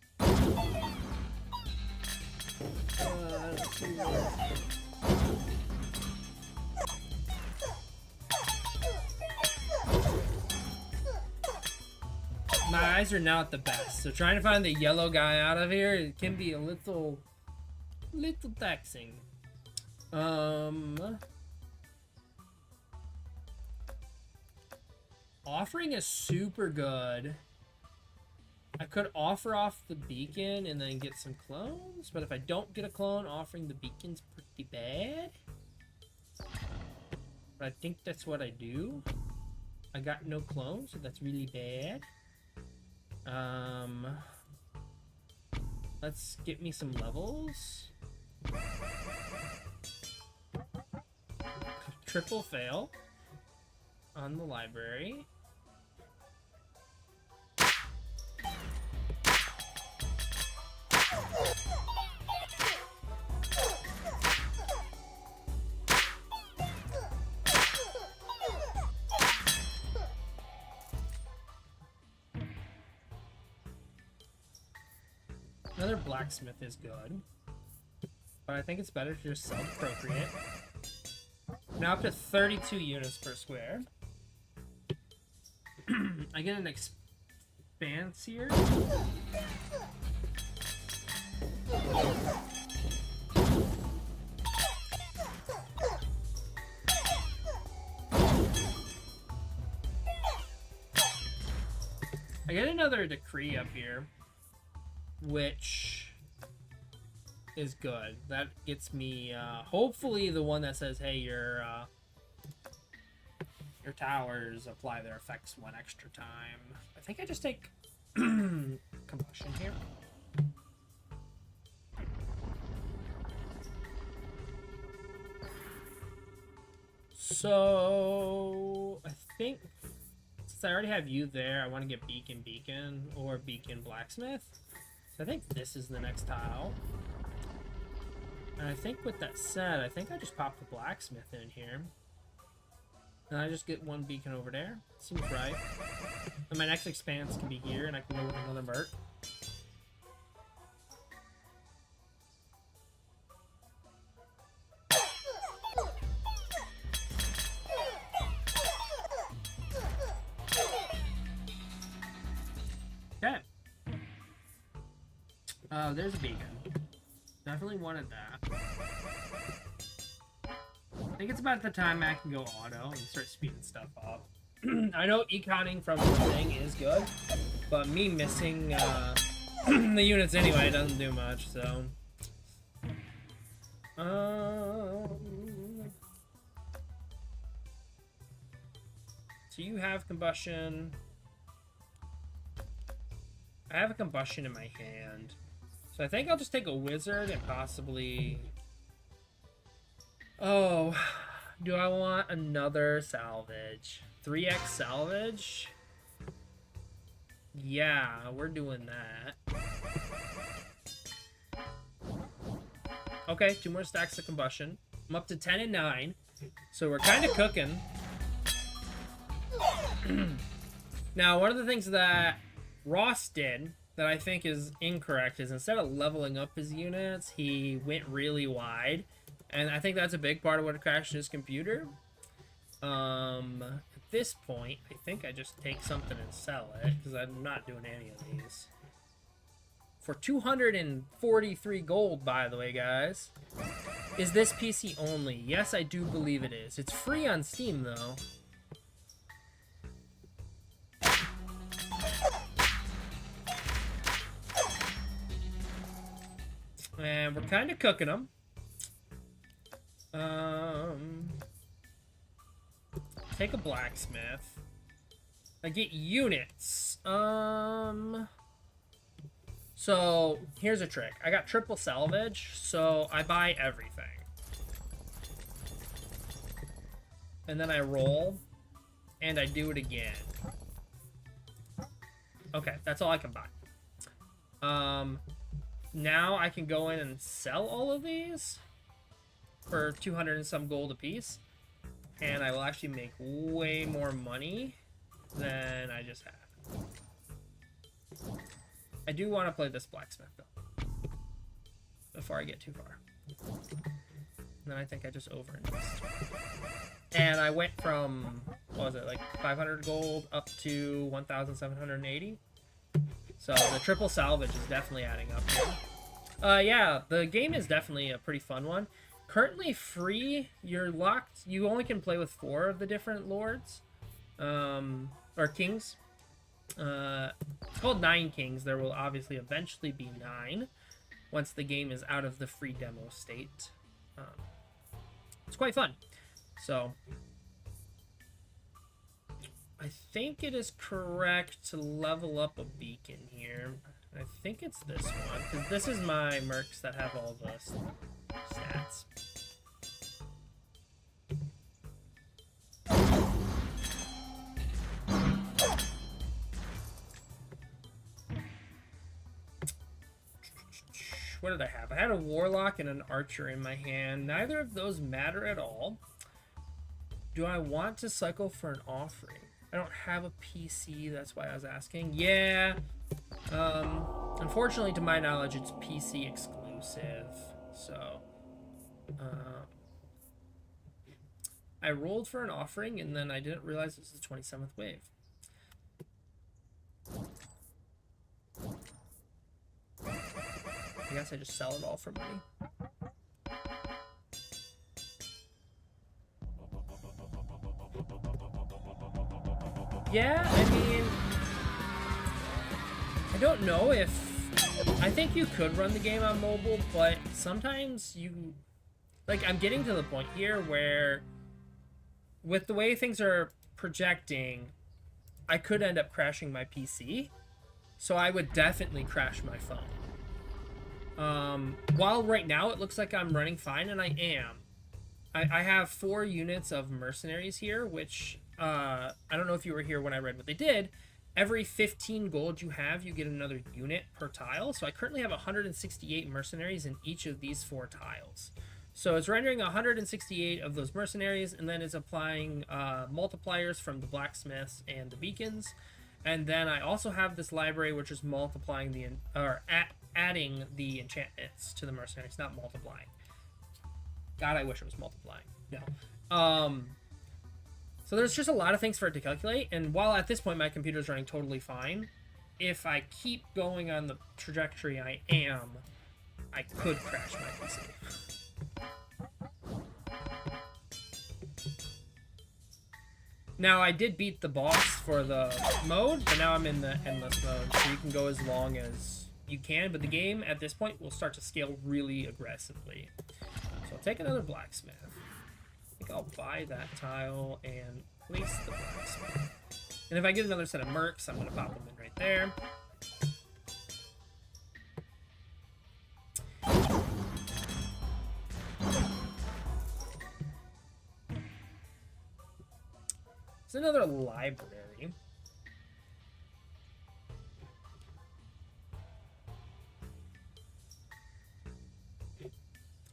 My eyes are not the best, so trying to find the yellow guy out of here, it can be a little taxing. Offering is super good. I could offer off the beacon and then get some clones, but if I don't get a clone, offering the beacon's pretty bad. But I think that's what I do. I got no clones, so that's really bad. Let's get me some levels. Triple fail on the library. Another blacksmith is good, but I think it's better to just self-procreate. Now up to 32 units per square. I get an expanse here. I get another decree up here, which is good. That gets me hopefully the one that says, hey, your towers apply their effects one extra time. I think I just take combustion here. So I think since I already have you there, I want to get beacon or beacon blacksmith. So I think this is the next tile. And I think with that said, I think I just pop the blacksmith in here. And I just get one beacon over there. Seems right. And my next expanse can be here, and I can go with another merc. Okay. Oh, there's a beacon. Definitely wanted that. I think it's about the time I can go auto and start speeding stuff up. I know econing from the thing is good, but me missing the units anyway doesn't do much, so... So you have combustion. I have a combustion in my hand. So I think I'll just take a wizard and possibly... Oh, do I want another salvage? 3x salvage? Yeah, we're doing that. Okay, 2 more stacks of combustion. I'm up to 10 and 9. So we're kind of cooking. Now, one of the things that Ross did that I think is incorrect is instead of leveling up his units, he went really wide. And I think that's a big part of what crashed his computer. At this point, I think I just take something and sell it, because I'm not doing any of these. For 243 gold, by the way, guys. Is this PC only? Yes, I do believe it is. It's free on Steam, though. And we're kind of cooking them. Take a blacksmith. I get units. So here's a trick. I got triple salvage, so I buy everything. And then I roll, and I do it again. Okay, that's all I can buy. Now I can go in and sell all of these for 200 and some gold a piece, and I will actually make way more money than I just had. I do want to play this blacksmith though before I get too far. And then I think I just over-invest. And I went from, what was it, like 500 gold up to 1,780. So the triple salvage is definitely adding up here. Yeah, the game is definitely a pretty fun one. Currently free, you're locked. You only can play with 4 of the different lords, or kings. It's called Nine Kings. There will obviously eventually be 9 once the game is out of the free demo state. It's quite fun. So I think it is correct to level up a beacon here. I think it's this one, because this is my mercs that have all the stats. What did I have? I had a warlock and an archer in my hand. Neither of those matter at all. Do I want to cycle for an offering? I don't have a PC, that's why I was asking. Yeah. Unfortunately, to my knowledge, it's PC exclusive. So, I rolled for an offering, and then I didn't realize this is the 27th wave. I guess I just sell it all for money. Yeah, I mean, I don't know if... I think you could run the game on mobile, but sometimes you... Like, I'm getting to the point here where, with the way things are projecting, I could end up crashing my PC. So I would definitely crash my phone. While right now it looks like I'm running fine, and I am. I have 4 units of mercenaries here, which... I don't know if you were here when I read what they did. Every 15 gold you have, you get another unit per tile. So I currently have 168 mercenaries in each of these 4 tiles. So it's rendering 168 of those mercenaries, and then it's applying multipliers from the blacksmiths and the beacons. And then I also have this library, which is multiplying the, adding the enchantments to the mercenaries, not multiplying. God, I wish it was multiplying. No. So there's just a lot of things for it to calculate, and while at this point my computer is running totally fine, if I keep going on the trajectory I am, I could crash my PC. Now, I did beat the boss for the mode, but now I'm in the endless mode, so you can go as long as you can, but the game at this point will start to scale really aggressively. So I'll take another blacksmith. I think I'll buy that tile and place the blacksmith. And if I get another set of mercs, I'm going to pop them in right there. It's another library.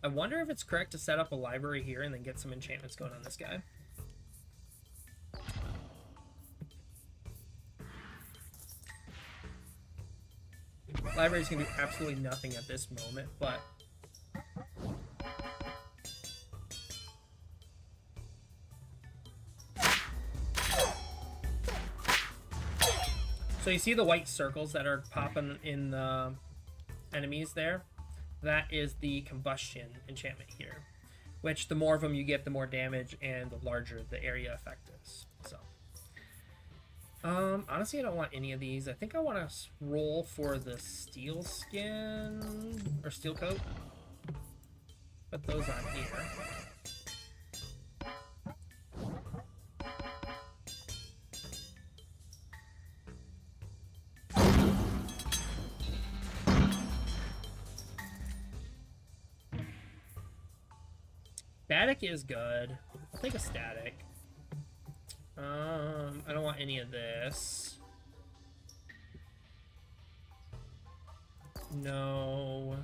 I wonder if it's correct to set up a library here and then get some enchantments going on this guy. Libraries can do absolutely nothing at this moment, but... So you see the white circles that are popping in the enemies there? That is the combustion enchantment here, which the more of them you get, the more damage and the larger the area effect is. So, honestly, I don't want any of these. I think I want to roll for the steel skin or steel coat. Put those on here. Static is good. I'll take a static. I don't want any of this. No.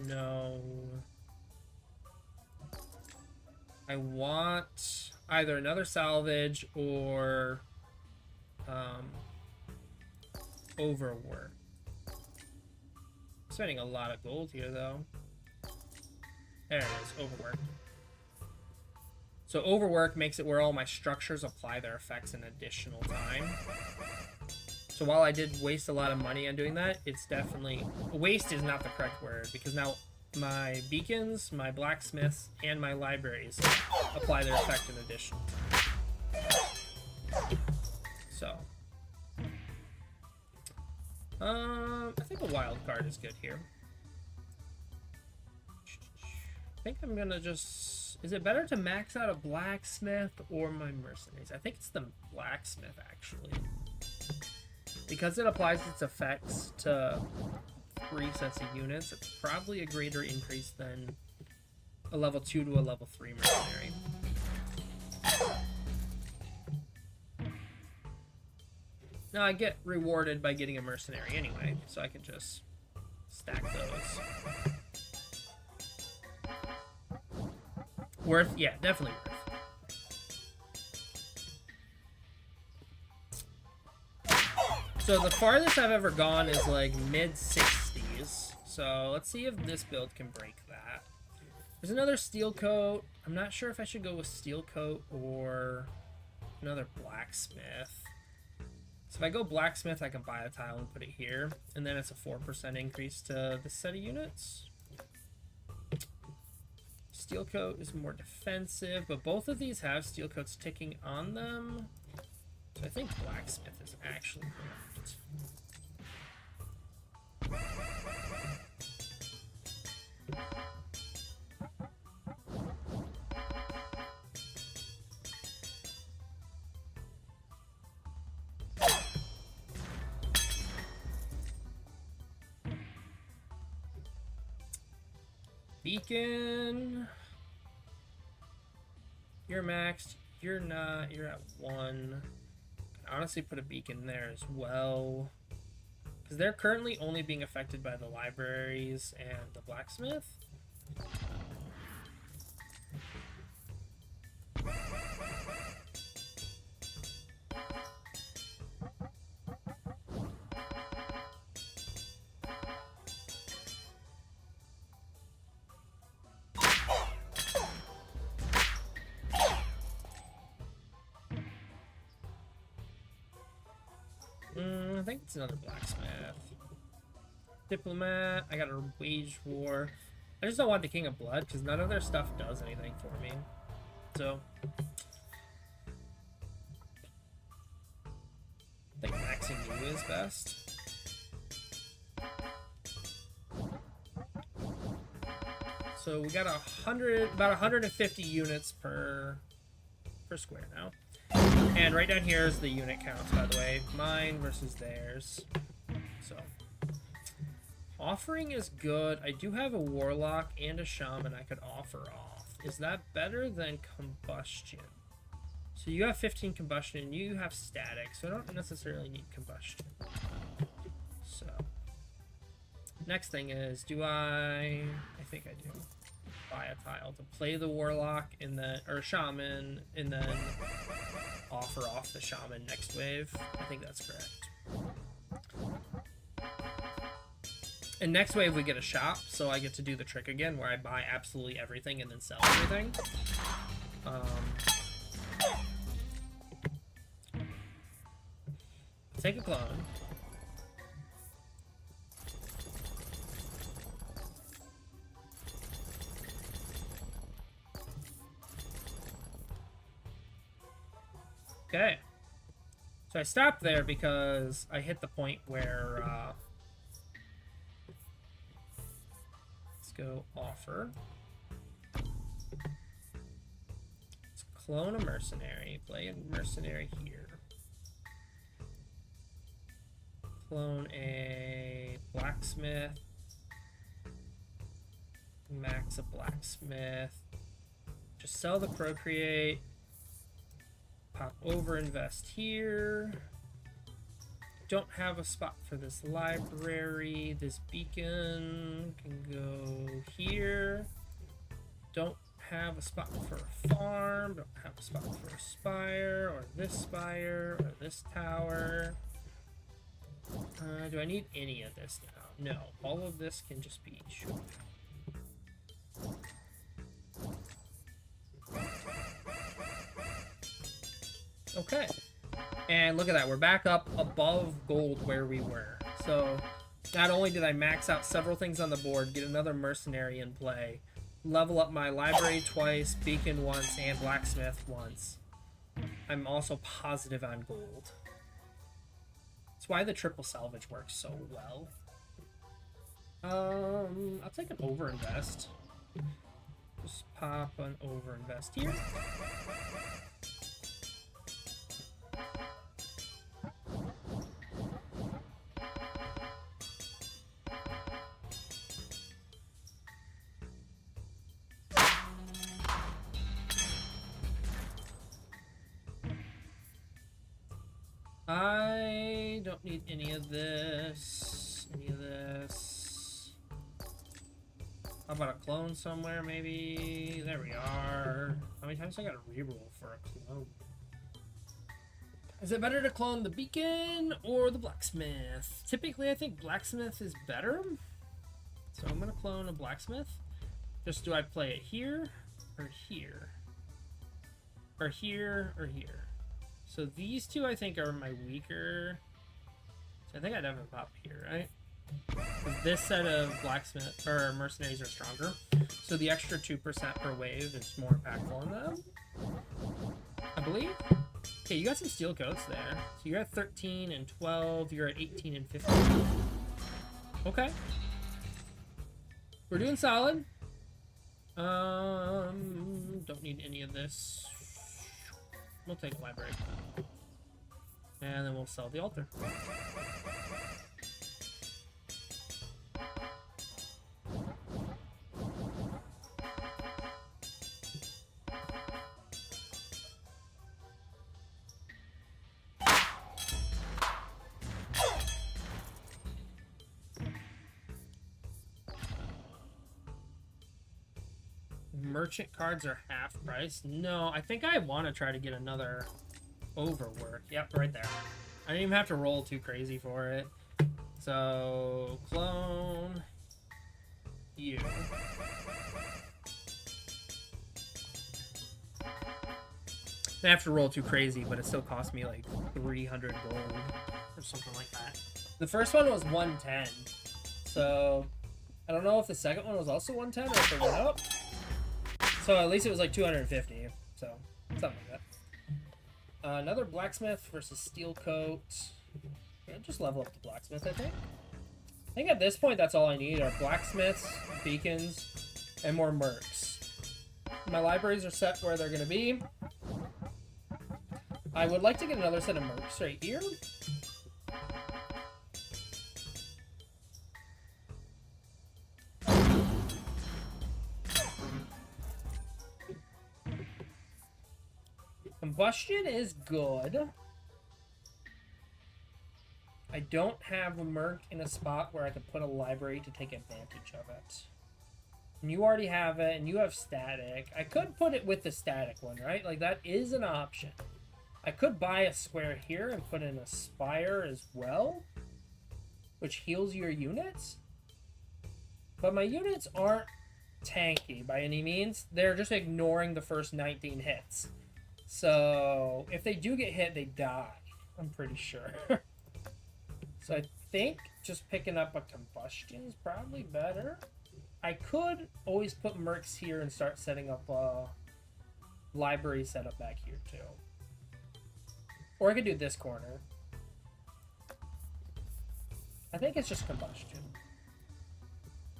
No. I want either another salvage or overwork. I'm spending a lot of gold here though. There it is, overwork. So overwork makes it where all my structures apply their effects in additional time. So while I did waste a lot of money on doing that, it's definitely... Waste is not the correct word, because now my beacons, my blacksmiths, and my libraries apply their effect in additional time. So, I think a wild card is good here. I think I'm gonna just... Is it better to max out a blacksmith or my mercenaries? I think it's the blacksmith, actually. Because it applies its effects to 3 sets of units, it's probably a greater increase than a level 2 to a level 3 mercenary. Now I get rewarded by getting a mercenary anyway, so I can just stack those. Worth? Yeah, definitely worth. So the farthest I've ever gone is like mid-60s. So let's see if this build can break that. There's another steel coat. I'm not sure if I should go with steel coat or another blacksmith. So if I go blacksmith, I can buy a tile and put it here. And then it's a 4% increase to the set of units. Steel coat is more defensive, but both of these have steel coats ticking on them. So I think blacksmith is actually correct. Beacon. You're maxed. You're not. You're at 1. Can honestly put a beacon there as well. Because they're currently only being affected by the libraries and the blacksmith. I think it's another blacksmith. Diplomat. I got a wage war. I just don't want the King of Blood because none of their stuff does anything for me. So I think maxing you is best. So we got about 150 units per square now. And right down here is the unit counts, by the way. Mine versus theirs. So offering is good. I do have a warlock and a shaman I could offer off. Is that better than combustion? So you have 15 combustion, you have static, so I don't necessarily need combustion. So next thing is, I think I do. Buy a tile to play the warlock and then, or shaman, and then offer off the shaman next wave. I think that's correct. And next wave we get a shop, so I get to do the trick again where I buy absolutely everything and then sell everything. Take a clone. Okay. So I stopped there because I hit the point where, let's go offer. Let's clone a mercenary. Play a mercenary here. Clone a blacksmith. Max a blacksmith. Just sell the procreate. Pop over, invest here. Don't have a spot for this library. This beacon can go here. Don't have a spot for a farm. Don't have a spot for a spire, or this spire, or this tower. Do I need any of this now? No. All of this can just be shoot. Okay, and look at that, we're back up above gold where we were. So not only did I max out several things on the board, get another mercenary in play, level up my library twice, beacon once, and blacksmith once, I'm also positive on gold. That's why the triple salvage works so well. I'll take an overinvest. Just pop an overinvest here. I don't need any of this. Any of this. How about a clone somewhere, maybe? There we are. How many times I gotta reroll for a clone? Is it better to clone the beacon or the blacksmith? Typically, I think blacksmith is better. So I'm gonna clone a blacksmith. Just do I play it here or here? Or here or here? So these two, I think, are my weaker. So I think I'd have him pop here, right? This set of blacksmith or mercenaries are stronger, so the extra 2% per wave is more impactful on them, I believe. Okay, you got some steel coats there. So you're at 13 and 12. You're at 18 and 15. Okay, we're doing solid. Don't need any of this. We'll take a library. And then we'll sell the altar. Merchant cards are half price. No, I think I want to try to get another overwork. Yep, right there. I didn't even have to roll too crazy for it. So, clone you. I have to roll too crazy, but it still cost me like 300 gold or something like that. The first one was 110. So, I don't know if the second one was also 110 or if it went up. So at least it was like 250, so something like that. Another blacksmith versus steel coat. Yeah, just level up the blacksmith, I think. I think at this point that's all I need are blacksmiths, beacons, and more mercs. My libraries are set where they're going to be. I would like to get another set of mercs right here. Combustion is good. I don't have a merc in a spot where I could put a library to take advantage of it. And you already have it, and you have static. I could put it with the static one, right? Like, that is an option. I could buy a square here and put in a spire as well, which heals your units. But my units aren't tanky by any means. They're just ignoring the first 19 hits. So, if they do get hit, they die. I'm pretty sure. So I think just picking up a combustion is probably better. I could always put mercs here and start setting up a library setup back here too. Or I could do this corner. I think it's just combustion.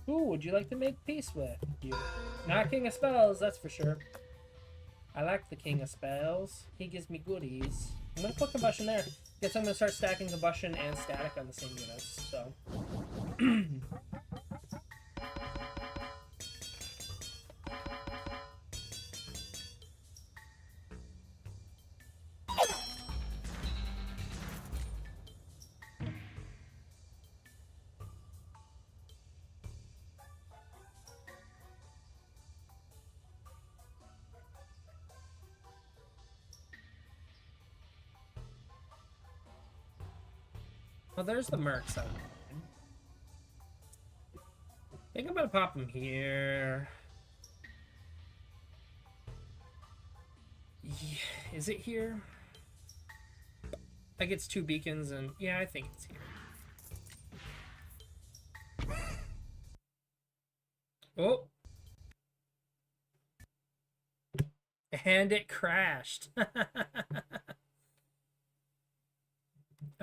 Who would you like to make peace with? You. Not King of Spells, that's for sure. I like the King of Spells. He gives me goodies. I'm going to put combustion there. Guess I'm going to start stacking combustion and static on the same units, so. Well, there's the mercs. I think I'm gonna pop them here. Yeah, is it here? Like it's 2 beacons and yeah, I think it's here. Oh. And it crashed.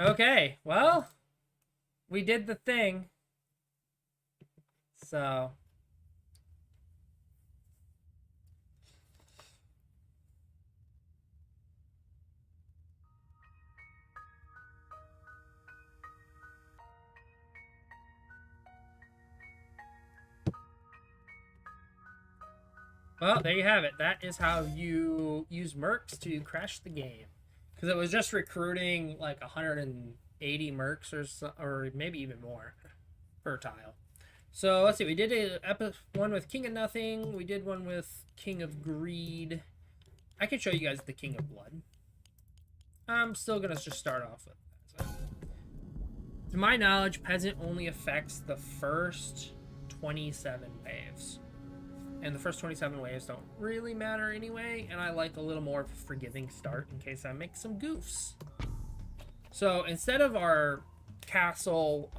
Okay, well, we did the thing. So... Well, there you have it. That is how you use mercs to crash the game. Because it was just recruiting like 180 mercs or maybe even more per tile. So let's see. We did one with King of Nothing. We did one with King of Greed. I can show you guys the King of Blood. I'm still going to just start off with that. So, to my knowledge, Peasant only affects the first 27 waves. And the first 27 waves don't really matter anyway, and I like a little more of a forgiving start in case I make some goofs. So instead of our castle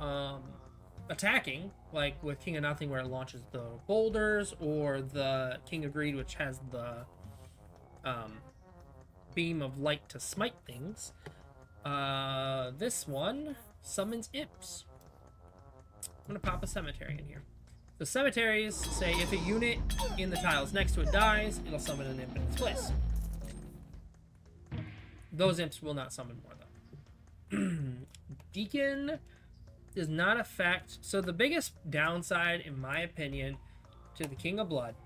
attacking, like with King of Nothing where it launches the boulders, or the King of Greed which has the beam of light to smite things, this one summons imps. I'm going to pop a cemetery in here. The cemeteries say if a unit in the tiles next to it dies, it'll summon an imp in its place. Those imps will not summon more, though. Deacon does not affect... So the biggest downside, in my opinion, to the King of Blood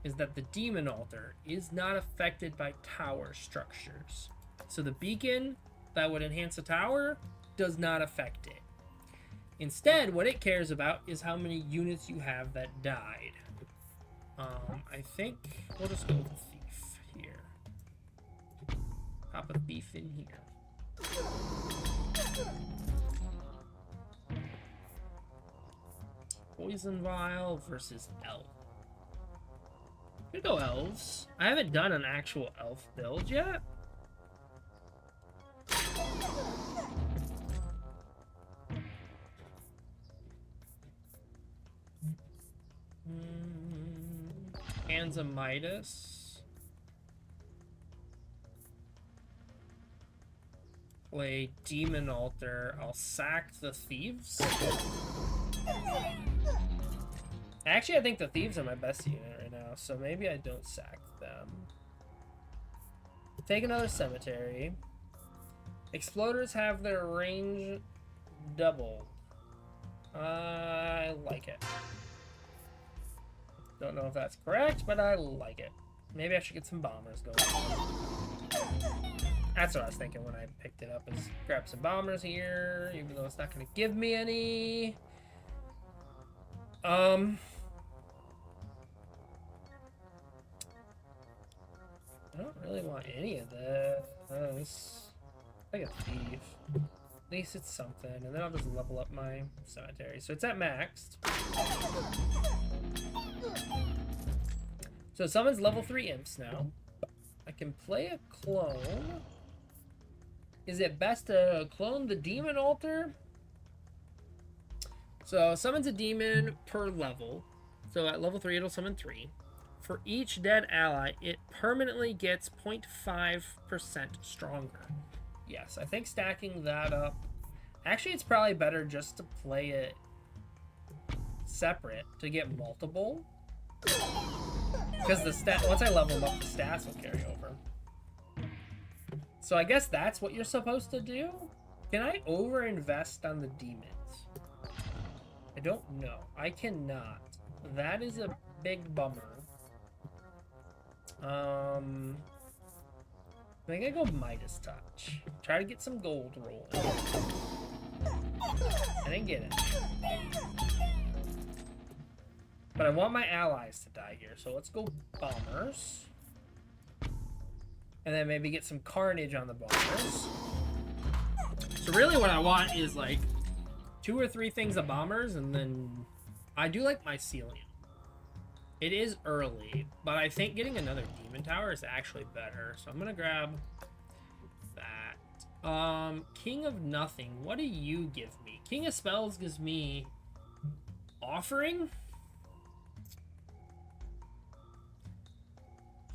is that the Demon Altar is not affected by tower structures. So the beacon that would enhance a tower does not affect it. Instead, what it cares about is how many units you have that died. I think we'll just go with Thief here. Pop a Thief in here. Poison Vial versus Elf. Could go Elves. I haven't done an actual Elf build yet. Hands of Midas. Play Demon Altar. I'll sack the Thieves. Actually, I think the Thieves are my best unit right now, so maybe I don't sack them. Take another Cemetery. Exploders have their range doubled. I like it. Don't know if that's correct, but I like it. Maybe I should get some bombers going. That's what I was thinking when I picked it up, is grab some bombers here, even though it's not going to give me any. I don't really want any of this. Like a Thief. At least it's something, and then I'll just level up my cemetery. So it's at maxed. So it summons level 3 imps now. I can play a clone. Is it best to clone the Demon Altar? So summons a demon per level. So at level 3 it'll summon 3. For each dead ally, it permanently gets 0.5% stronger. Yes, I think stacking that up... Actually, it's probably better just to play it separate to get multiple. Because once I level them up, the stats will carry over. So I guess that's what you're supposed to do? Can I over-invest on the demons? I don't know. I cannot. That is a big bummer. I think I go Midas Touch. Try to get some gold rolling. I didn't get it. But I want my allies to die here, so let's go bombers. And then maybe get some carnage on the bombers. So really what I want is like 2 or 3 things of bombers, and then I do like Mycelium. It is early, but I think getting another Demon Tower is actually better. So I'm gonna grab that. King of Nothing, what do you give me? King of Spells gives me Offering.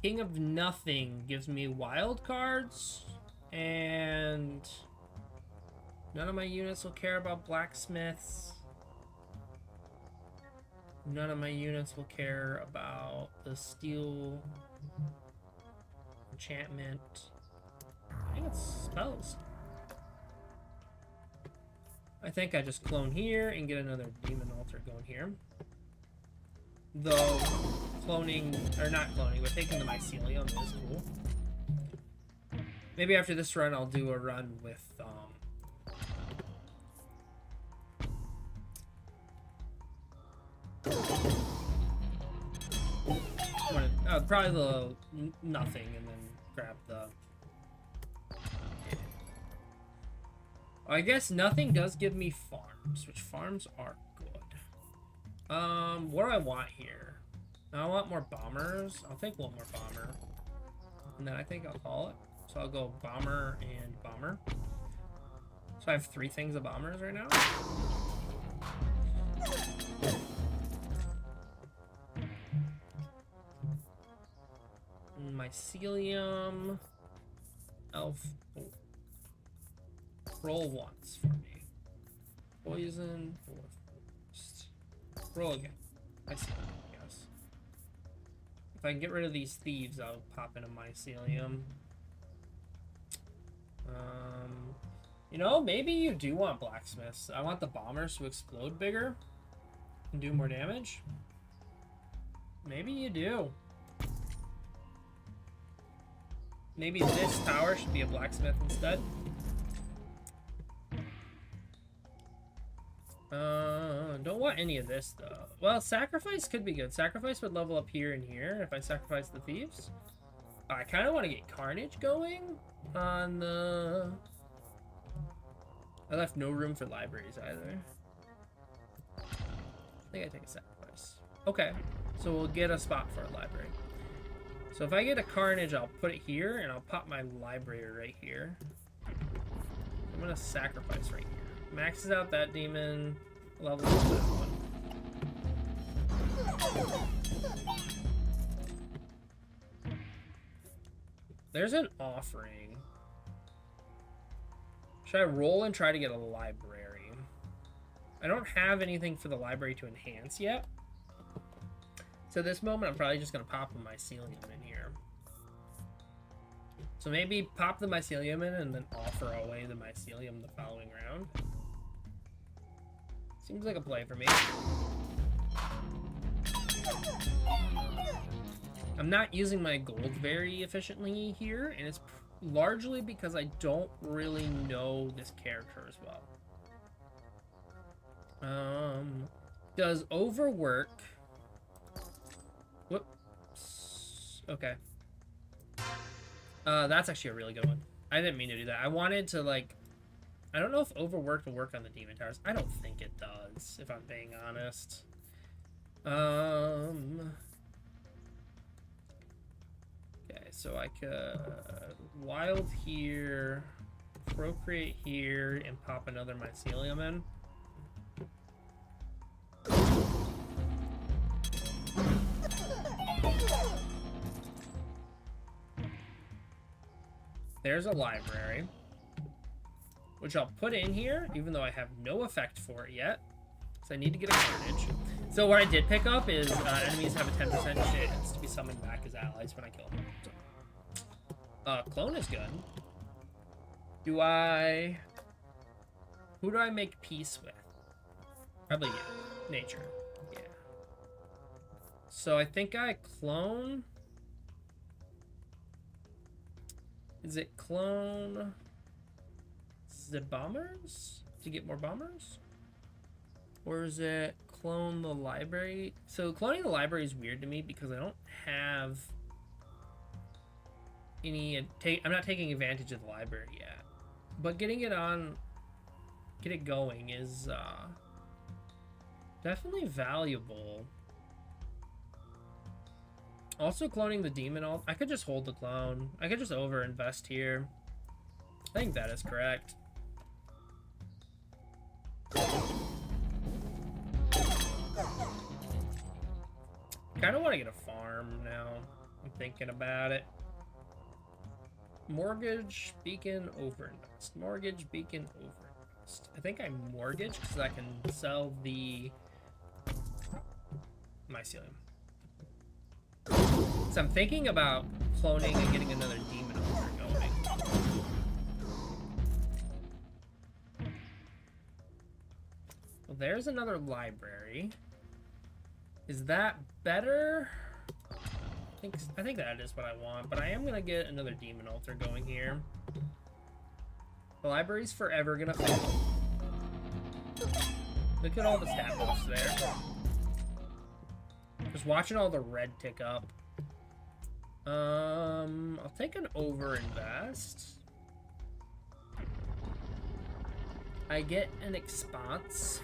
King of Nothing gives me wild cards, and None of my units will care about blacksmiths. None of my units will care about the steel enchantment. I think it's spells. I think I just clone here and get another demon altar going here. Though cloning, or not cloning, but taking the mycelium is cool. Maybe after this run I'll do a run with probably the nothing and then grab the... I guess nothing does give me farms, which farms are good. What do I want here? I want more bombers. I'll take one more bomber. And then I think I'll call it. So I'll go bomber and bomber. So I have 3 things of bombers right now. Mycelium. Elf. Oh. Roll once for me. Poison or first. Roll again. Mycelium, yes. If I can get rid of these thieves, I'll pop in a mycelium. You know, maybe you do want blacksmiths. I want the bombers to explode bigger and do more damage. Maybe you do. Maybe this tower should be a blacksmith instead. Don't want any of this though. Well, sacrifice could be good. Sacrifice would level up here and here if I sacrifice the thieves. I kind of want to get carnage going on the... I left no room for libraries either. I think I take a sacrifice. Okay, so we'll get a spot for a library. So if I get a carnage, I'll put it here, and I'll pop my library right here. I'm gonna sacrifice right here. Maxes out that demon, levels up that one. There's an offering. Should I roll and try to get a library? I don't have anything for the library to enhance yet. So at this moment, I'm probably just going to pop a mycelium in here. So maybe pop the mycelium in and then offer away the mycelium the following round. Seems like a play for me. I'm not using my gold very efficiently here, and it's largely because I don't really know this character as well. Does overwork... Whoops. Okay. That's actually a really good one. I didn't mean to do that. I wanted to, like... I don't know if overwork will work on the demon towers. I don't think it does, if I'm being honest. Okay, so I could wild here, procreate here, and pop another mycelium in. There's a library, which I'll put in here, even though I have no effect for it yet, because I need to get a carnage. So what I did pick up is enemies have a 10% chance to be summoned back as allies when I kill them. So, clone is good. Who do I make peace with? Probably you. Nature. Yeah. So I think I clone... Is it clone the bombers to get more bombers? Or is it clone the library? So cloning the library is weird to me because I don't have any... I'm not taking advantage of the library yet. But getting it on... Get it going is definitely valuable. Also cloning the demon, I could just hold the clone. I could just over-invest here. I think that is correct. Kind of want to get a farm now. I'm thinking about it. Mortgage, beacon, overinvest. Mortgage, beacon, overinvest. almost. I think I mortgage because I can sell the mycelium. So I'm thinking about cloning and getting another demon altar going. Well, there's another library. Is that better? I think that is what I want, but I am gonna get another demon altar going here. The library's forever gonna fail. Look at all the stat buffs there. Just watching all the red tick up. I'll take an overinvest. I get an expanse.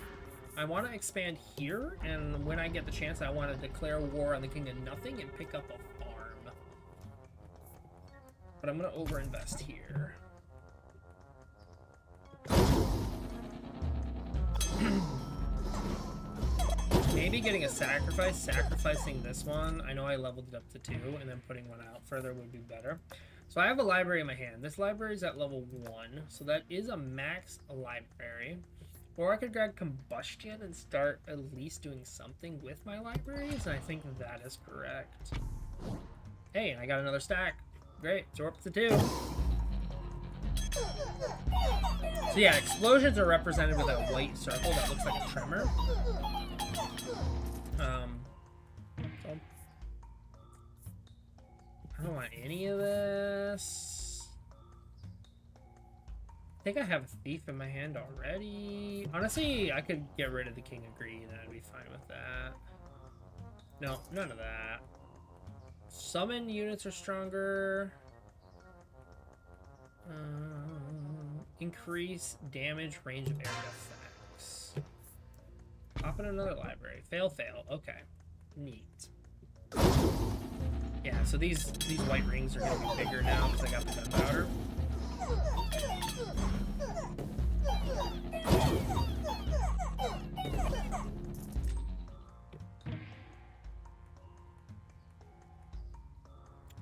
I want to expand here, and when I get the chance, I want to declare war on the King of Nothing and pick up a farm. But I'm going to overinvest here. Maybe getting a sacrifice, sacrificing this one. I know I leveled it up to 2, and then putting one out further would be better. So I have a library in my hand. This library is at level 1, so that is a max library. Or I could grab Combustion and start at least doing something with my libraries, and I think that is correct. Hey, and I got another stack. Great, so we're up to 2. So yeah, explosions are represented with that white circle that looks like a tremor. So I don't want any of this. I think I have a thief in my hand already. Honestly, I could get rid of the King of Greed and I'd be fine with that. No, none of that. Summon units are stronger. Increase damage range of area effects. Pop in another library. Fail, fail. Okay. Neat. Yeah, so these white rings are going to be bigger now because I got the gunpowder.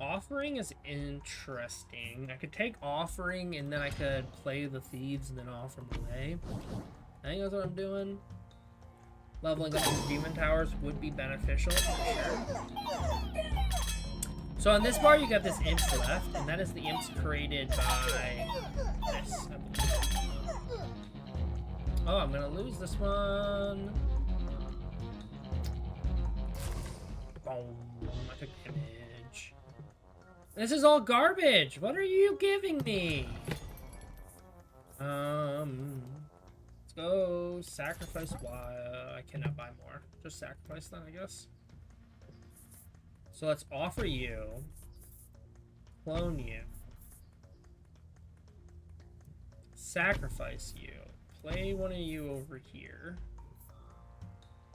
Offering is interesting. I could take offering and then I could play the thieves and then offer them away. I think that's what I'm doing. Leveling up these demon towers would be beneficial for sure. So on this bar you got this imps left, and that is the imps created by this, I believe. Oh, I'm gonna lose this one. Boom. I took damage. This is all garbage. What are you giving me? Let's go sacrifice. Why I cannot buy more. Just sacrifice then, I guess. So let's offer you, clone you, sacrifice you, play one of you over here.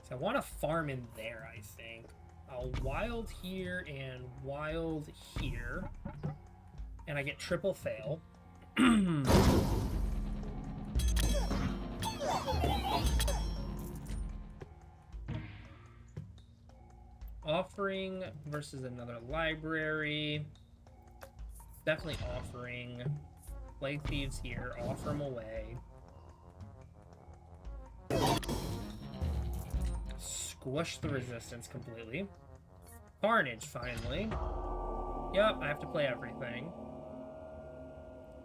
So I want to farm in there, I think. I'll wild here and wild here. And I get triple fail. Offering versus another library. Definitely offering. Play thieves here. Offer them away. Squish the resistance completely. Carnage, finally. Yep, I have to play everything.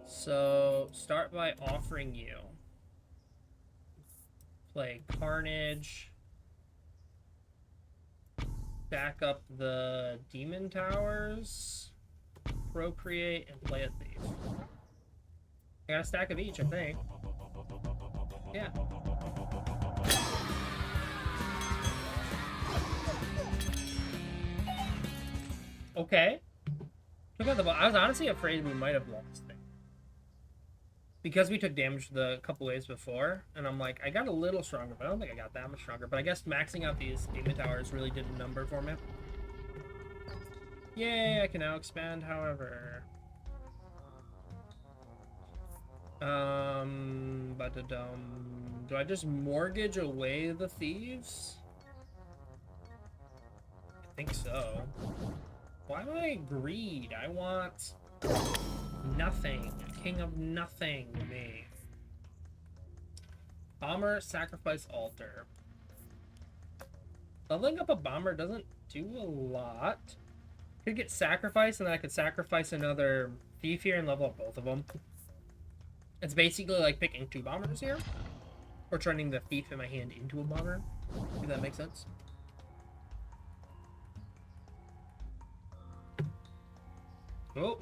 So, start by offering you. Play Carnage. Back up the demon towers. Procreate and play a thief. I got a stack of each, I think. Yeah. Okay. Look at the. I was honestly afraid we might have lost it because we took damage the couple waves before, and I'm like, I got a little stronger, but I don't think I got that much stronger. But I guess maxing out these demon towers really did a number for me. Yay! I can now expand. However, do I just mortgage away the thieves? I think so. Why do I greed? I want nothing. King of nothing, me. Bomber, sacrifice, altar. Leveling up a bomber doesn't do a lot. Could get sacrifice, and then I could sacrifice another thief here and level up both of them. It's basically like picking 2 bombers here. Or turning the thief in my hand into a bomber. If that makes sense. Oh.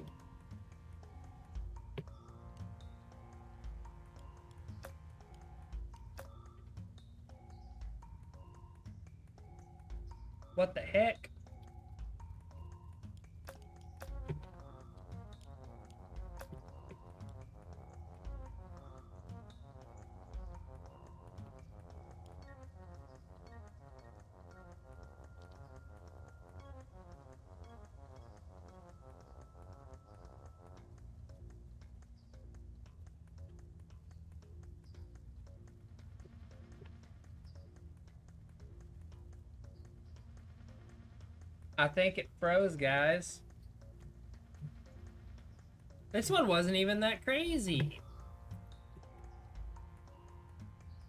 What the heck? I think it froze, guys. This one wasn't even that crazy.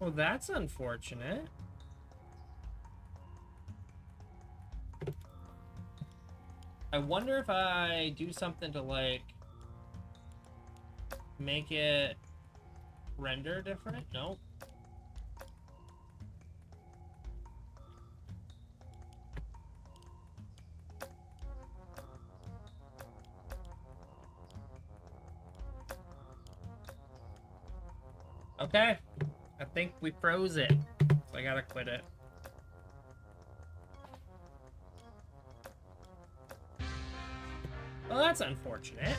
Well, that's unfortunate. I wonder if I do something to, like, make it render different? Nope. Okay, I think we froze it, so I gotta quit it. Well, that's unfortunate.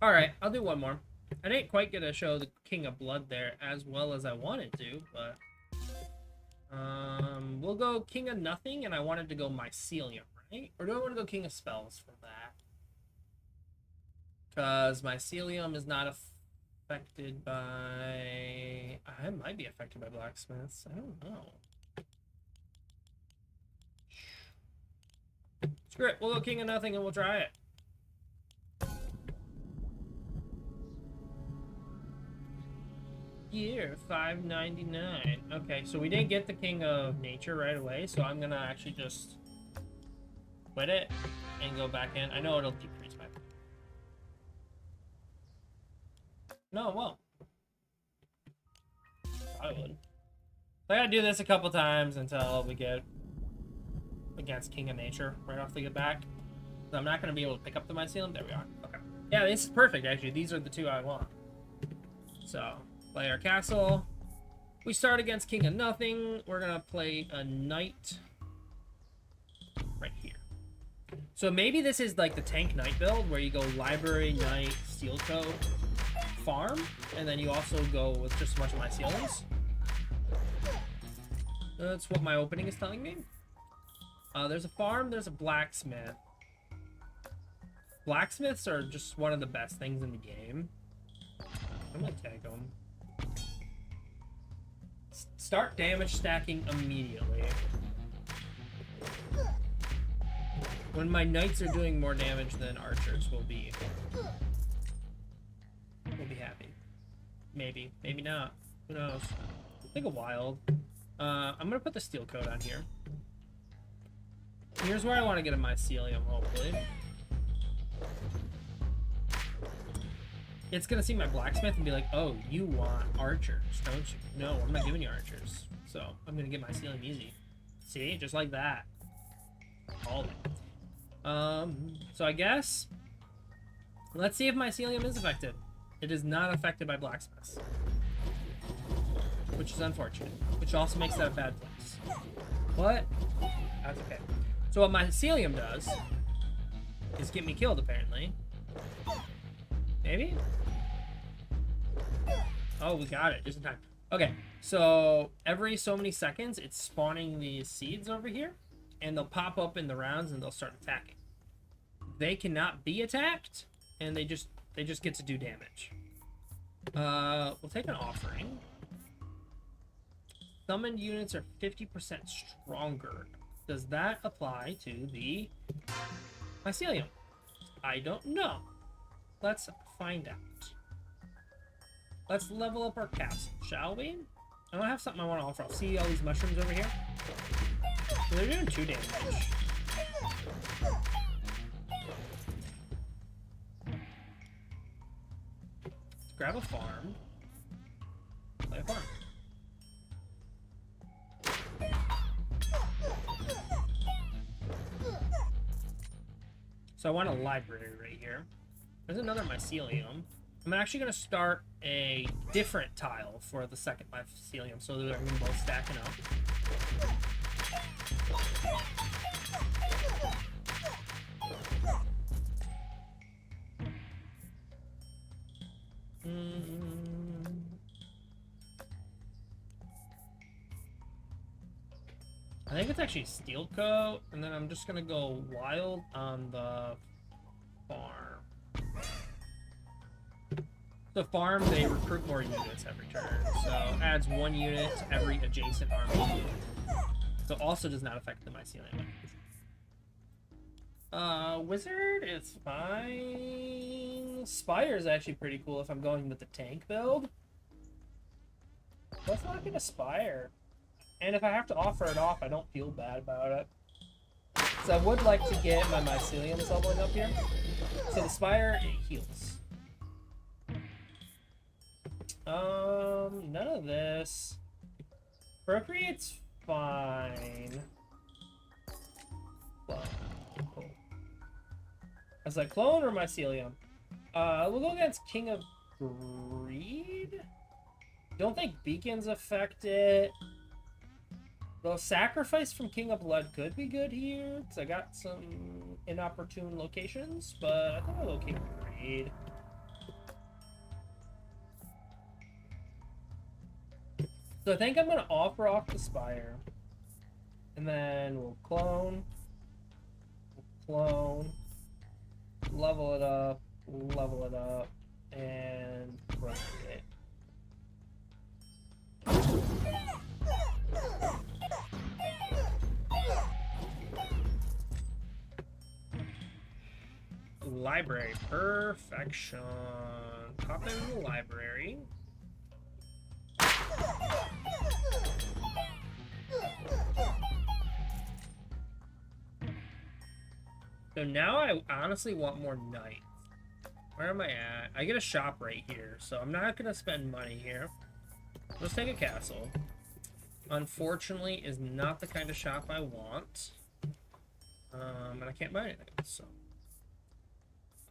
Alright, I'll do one more. I didn't quite get to show the King of Blood there as well as I wanted to, but... we'll go King of Nothing, and I wanted to go Mycelium, right? Or do I want to go King of Spells for that? Because Mycelium is not affected by... I might be affected by blacksmiths. I don't know. Screw it. We'll go King of Nothing and we'll try it. Year 599. Okay, so we didn't get the King of Nature right away, so I'm gonna actually just quit it and go back in. I know it'll decrease my... No, it won't. I would. I gotta do this a couple times until we get against King of Nature right off the get back. So I'm not gonna be able to pick up the Mycelium. There we are. Okay. Yeah, this is perfect actually. These are the 2 I want. So, play our castle. We start against King of Nothing. We're gonna play a knight right here. So maybe this is like the tank knight build where you go library, knight, steel coat, farm, and then you also go with just a bunch of Myceliums. That's what my opening is telling me. There's a farm, there's a blacksmith. Blacksmiths are just one of the best things in the game. I'm gonna take them. Start damage stacking immediately. When my knights are doing more damage than archers, we'll be happy. Maybe, maybe not. Who knows? Think a wild. I'm gonna put the steel coat on here. Here's where I want to get a Mycelium, hopefully. It's gonna see my blacksmith and be like, "Oh, you want archers, don't you?" No, I'm not giving you archers. So I'm gonna get Mycelium easy. See, just like that. All of it. So I guess let's see if Mycelium is affected. It is not affected by blacksmiths, which is unfortunate. Which also makes that a bad place. But that's okay. So what Mycelium does is get me killed, apparently. Maybe? Oh, we got it just in time. Okay, so every so many seconds, it's spawning these seeds over here, and they'll pop up in the rounds, and they'll start attacking. They cannot be attacked, and they just get to do damage. We'll take an offering. Summoned units are 50% stronger. Does that apply to the Mycelium? I don't know. Let's find out. Let's level up our castle, shall we? I don't have something I want to offer. I'll see all these mushrooms over here. So they're doing 2 damage. Let's grab a farm. Play a farm. So I want a library right here. There's another mycelium. I'm actually going to start a different tile for the second mycelium so that they're going to both stacking up. I think it's actually steel coat, and then I'm just gonna go wild on the farm. The farm, they recruit more units every turn, so adds 1 unit to every adjacent army unit. So also does not affect the mycelium. Wizard is fine. Spire is actually pretty cool if I'm going with the tank build. Let's not get a Spire. And if I have to offer it off, I don't feel bad about it. So I would like to get my myceliums leveling up here. So the Spire, it heals. None of this. Procreate's fine. Clone. Cool. I was like, clone or mycelium? We'll go against King of Greed. Don't think beacons affect it. Though sacrifice from King of Blood could be good here, because I got some inopportune locations, but I think I'll go King of Greed. So I think I'm going to offer off the Spire. And then we'll clone, level it up, and rotate it. Library, perfection. Pop into the library. So now I honestly want more knights. Where am I at? I get a shop right here, so I'm not gonna spend money here. Let's take a castle. Unfortunately, is not the kind of shop I want. And I can't buy anything, so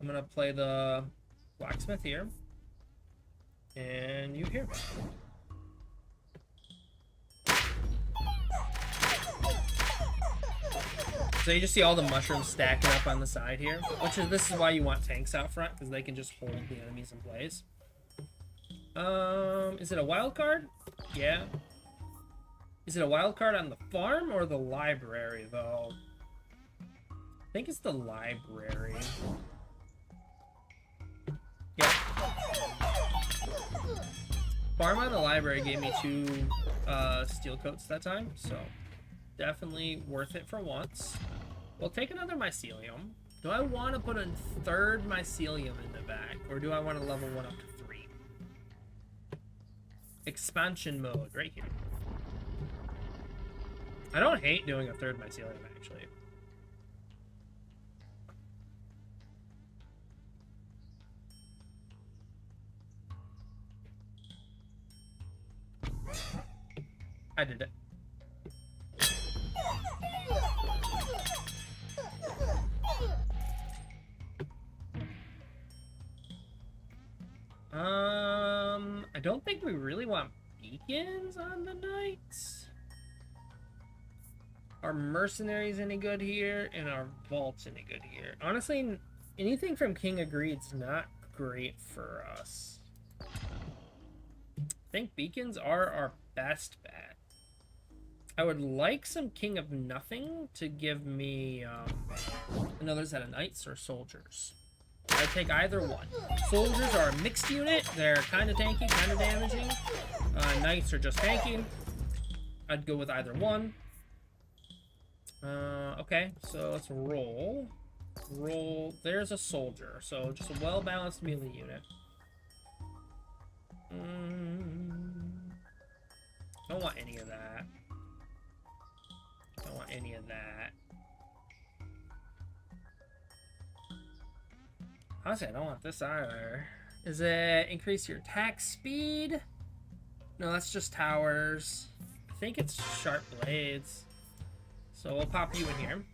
I'm gonna play the blacksmith here, and you here. So you just see all the mushrooms stacking up on the side here, this is why you want tanks out front, because they can just hold the enemies in place. Is it a wild card? Yeah. Is it a wild card on the farm or the library, though? I think it's the library. Yeah. Farm on the library gave me 2 steel coats that time, so definitely worth it for once. We'll take another mycelium. Do I want to put a 3rd mycelium in the back, or do I want to level 1 up to 3? Expansion mode, right here. I don't hate doing a 3rd mycelium, actually. I did it. I don't think we really want beacons on the knights. Our mercenaries any good here, and our vault's any good here. Honestly, anything from King of Greed's not great for us. I think beacons are our best bet. I would like some King of Nothing to give me another set of knights or soldiers. I take either one. Soldiers are a mixed unit. They're kind of tanky, kind of damaging. Knights are just tanky. I'd go with either one. Okay, so let's roll. Roll. There's a soldier. So just a well-balanced melee unit. Don't want any of that. Don't want any of that. Honestly, I don't want this either. Is it increase your attack speed? No, that's just towers. I think it's sharp blades. So we'll pop you in here.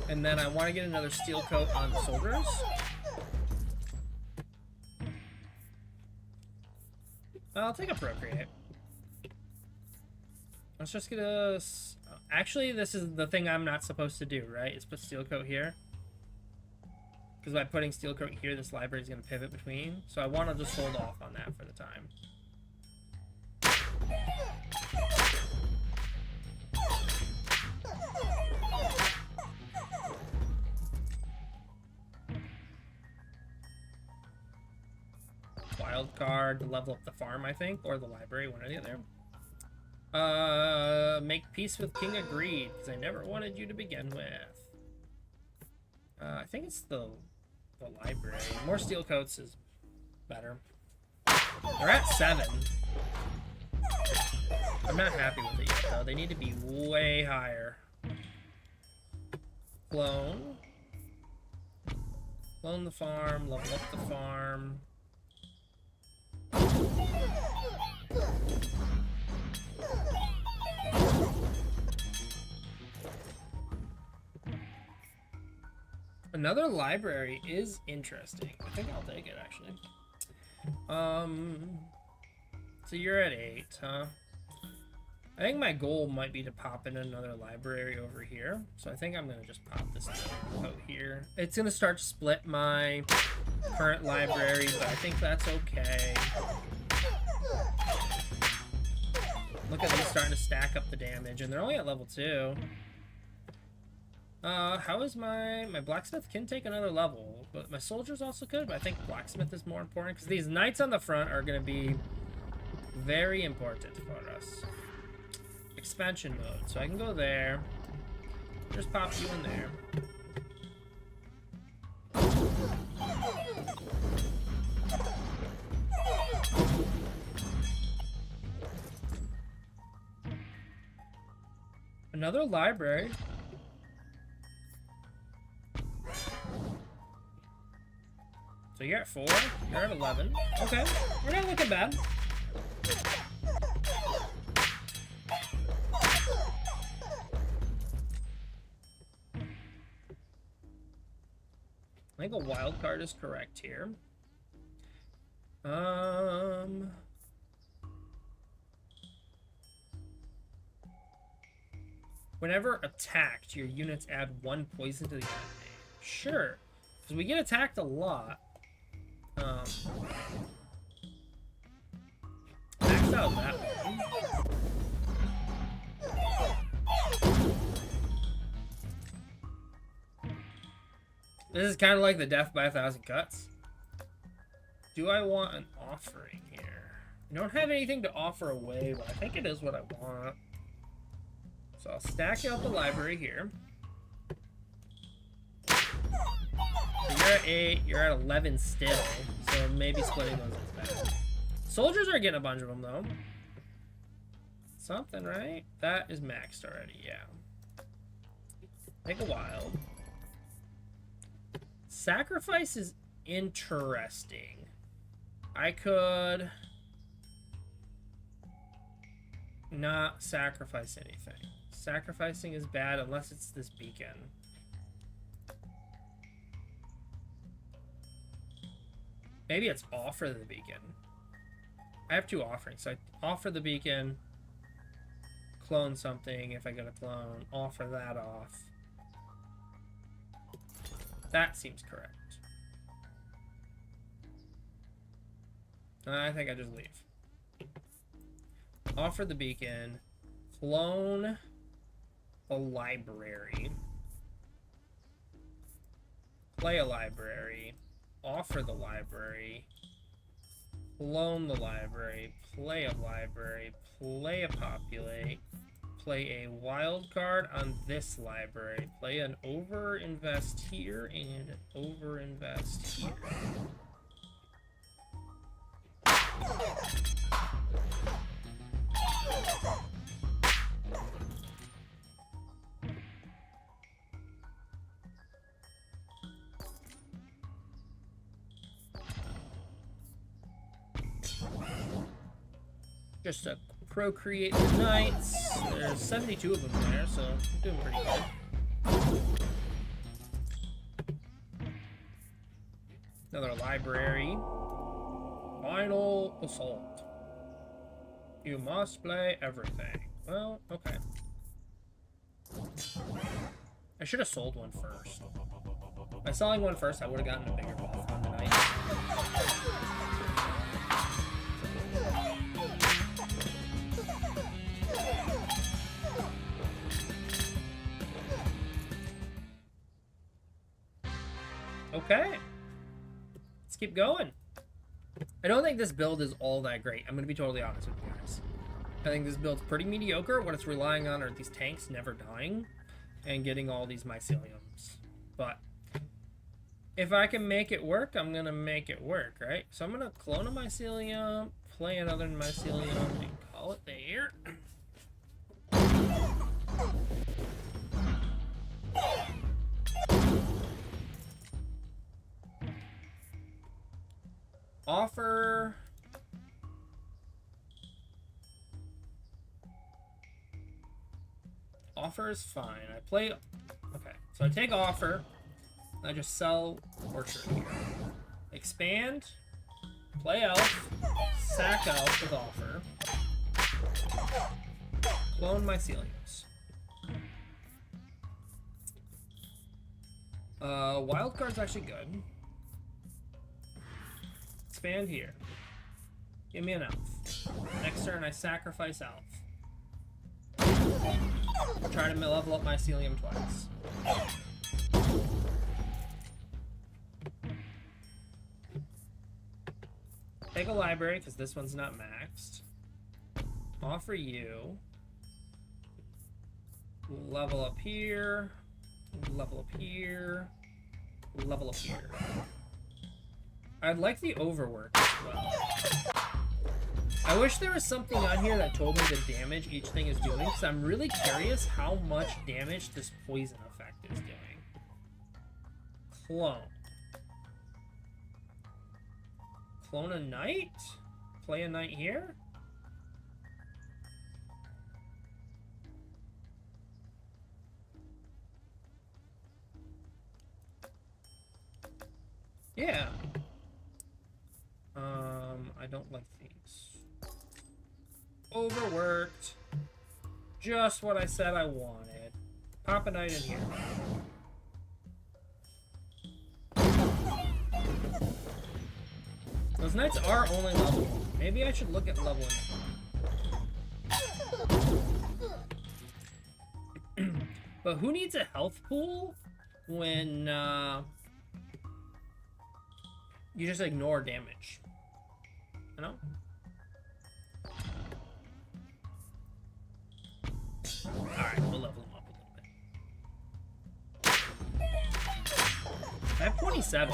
And then I want to get another steel coat on the soldiers. I'll take a procreate. Let's just get a... Actually, this is the thing I'm not supposed to do, right? Is put steel coat here. Because by putting steel coat here, this library is going to pivot between. So I want to just hold off on that for the time. Wild card to level up the farm, I think, or the library, one or the other. Make peace with King of Greed, because I never wanted you to begin with. I think it's the library. More steel coats is better. They're at 7. I'm not happy with it yet, though. They need to be way higher. Clone. Clone the farm, level up the farm. Another library is interesting. I think I'll take it, actually. So you're at 8, huh? I think my goal might be to pop in another library over here. So I think I'm gonna just pop this out here. It's gonna start to split my current library, but I think that's okay. Look at them starting to stack up the damage, and they're only at level 2. How is my blacksmith can take another level, but my soldiers also could, but I think blacksmith is more important because these knights on the front are going to be very important for us. Expansion mode, so I can go there, just pop you in there. Another library. So you're at 4, you're at 11. Okay, we're not looking bad. I think a wild card is correct here. Whenever attacked, your units add 1 poison to the enemy. Sure, because we get attacked a lot. Maxed out that one. This is kind of like the death by 1,000 cuts. Do I want an offering here? I don't have anything to offer away, but I think it is what I want. So I'll stack out the library here. So you're at 8, you're at 11 still, so maybe splitting those is bad. Soldiers are getting a bunch of them, though. Something, right? That is maxed already, yeah. Take a wild. Sacrifice is interesting. I could not sacrifice anything. Sacrificing is bad unless it's this beacon. Maybe it's offer the beacon. I have 2 offerings, so I offer the beacon, clone something if I get a clone, offer that off. That seems correct. I think I just leave. Offer the beacon, clone a library, play a library, offer the library, clone the library, play a library, play a populate, play a wild card on this library. Play an over-invest here and an over-invest here. Just to procreate the knights. There's 72 of them there, so I'm doing pretty good. Another library. Final assault. You must play everything. Well, okay. I should have sold one first. By selling one first, I would have gotten a bigger buff on the knight. Okay. Let's keep going. I don't think this build is all that great. I'm going to be totally honest with you guys. I think this build's pretty mediocre. What it's relying on are these tanks never dying and getting all these myceliums. But if I can make it work, I'm going to make it work, right? So I'm going to clone a mycelium, play another mycelium, and call it there. Offer. Offer is fine. I play. Okay, so I take offer. I just sell orchard here. Expand. Play elf. Sack elf with offer. Clone myceliums. Wild card's actually good. Expand here. Give me an elf. Next turn, I sacrifice elf. Try to level up mycelium twice. Take a library, because this one's not maxed. Offer you. Level up here. Level up here. Level up here. I'd like the overwork as well. I wish there was something on here that told me the damage each thing is doing, because I'm really curious how much damage this poison effect is doing. Clone. Clone a knight? Play a knight here? Yeah. I don't like these. Overworked. Just what I said I wanted. Pop a knight in here. Those knights are only level 1. Maybe I should look at leveling them. But who needs a health pool when you just ignore damage? You know? Alright, we'll level them up a little bit. I have 27.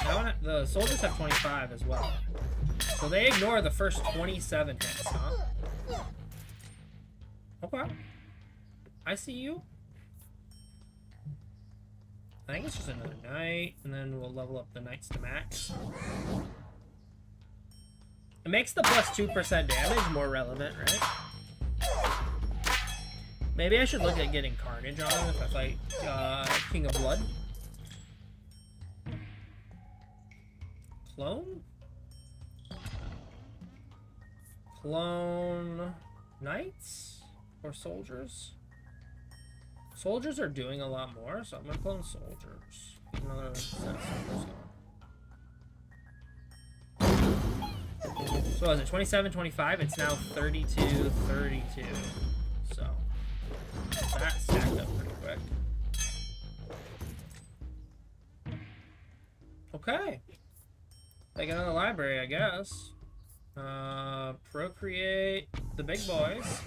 Now the soldiers have 25 as well. So they ignore the first 27 hits, huh? Okay. I see you. I think it's just another knight, and then we'll level up the knights to max. It makes the plus 2% damage more relevant, right? Maybe I should look at getting Carnage on him if I fight King of Blood. Clone? Clone knights? Or soldiers? Soldiers are doing a lot more, so I'm gonna clone soldiers. Get another set of soldiers going. So is it 27, 25? It's now 32, 32. So that stacked up pretty quick. Okay. Take another library, I guess. Procreate the big boys.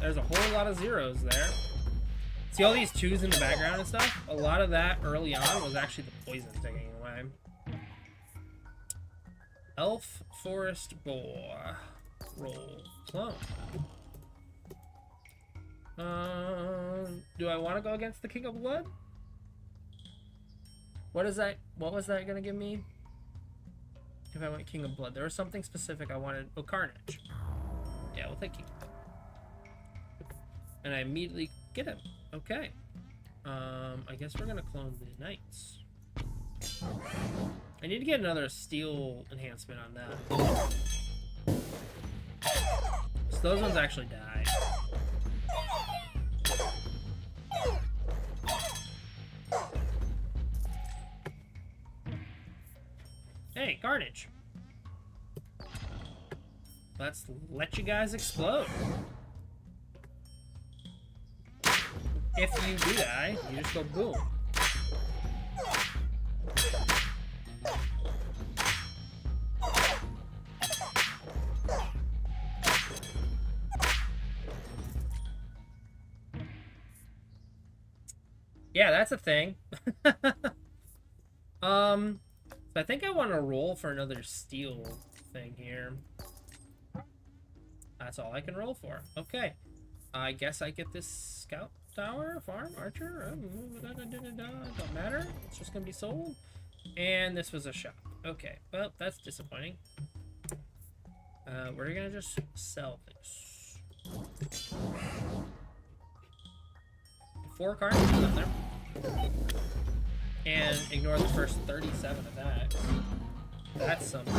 There's a whole lot of zeros there. See all these 2s in the background and stuff? A lot of that early on was actually the poison taking away. Elf, Forest, Boar. Roll. Clone. Do I want to go against the King of Blood? What is that? What was that gonna give me? If I went King of Blood, there was something specific I wanted. Oh, Carnage. Yeah, we'll take King of Blood. And I immediately get him. Okay. I guess we're gonna clone the Knights. I need to get another steel enhancement on that. So those ones actually die. Hey, Carnage. Let's let you guys explode. If you do die, you just go boom. Yeah, that's a thing. So I think I want to roll for another steel thing here. That's all I can roll for. Okay. I guess I get this scout tower, farm, archer. Don't matter. It's just going to be sold. And this was a shop. Okay. Well, that's disappointing. We're going to just sell this. 4 cards left there. And ignore the first 37 attacks. That's something.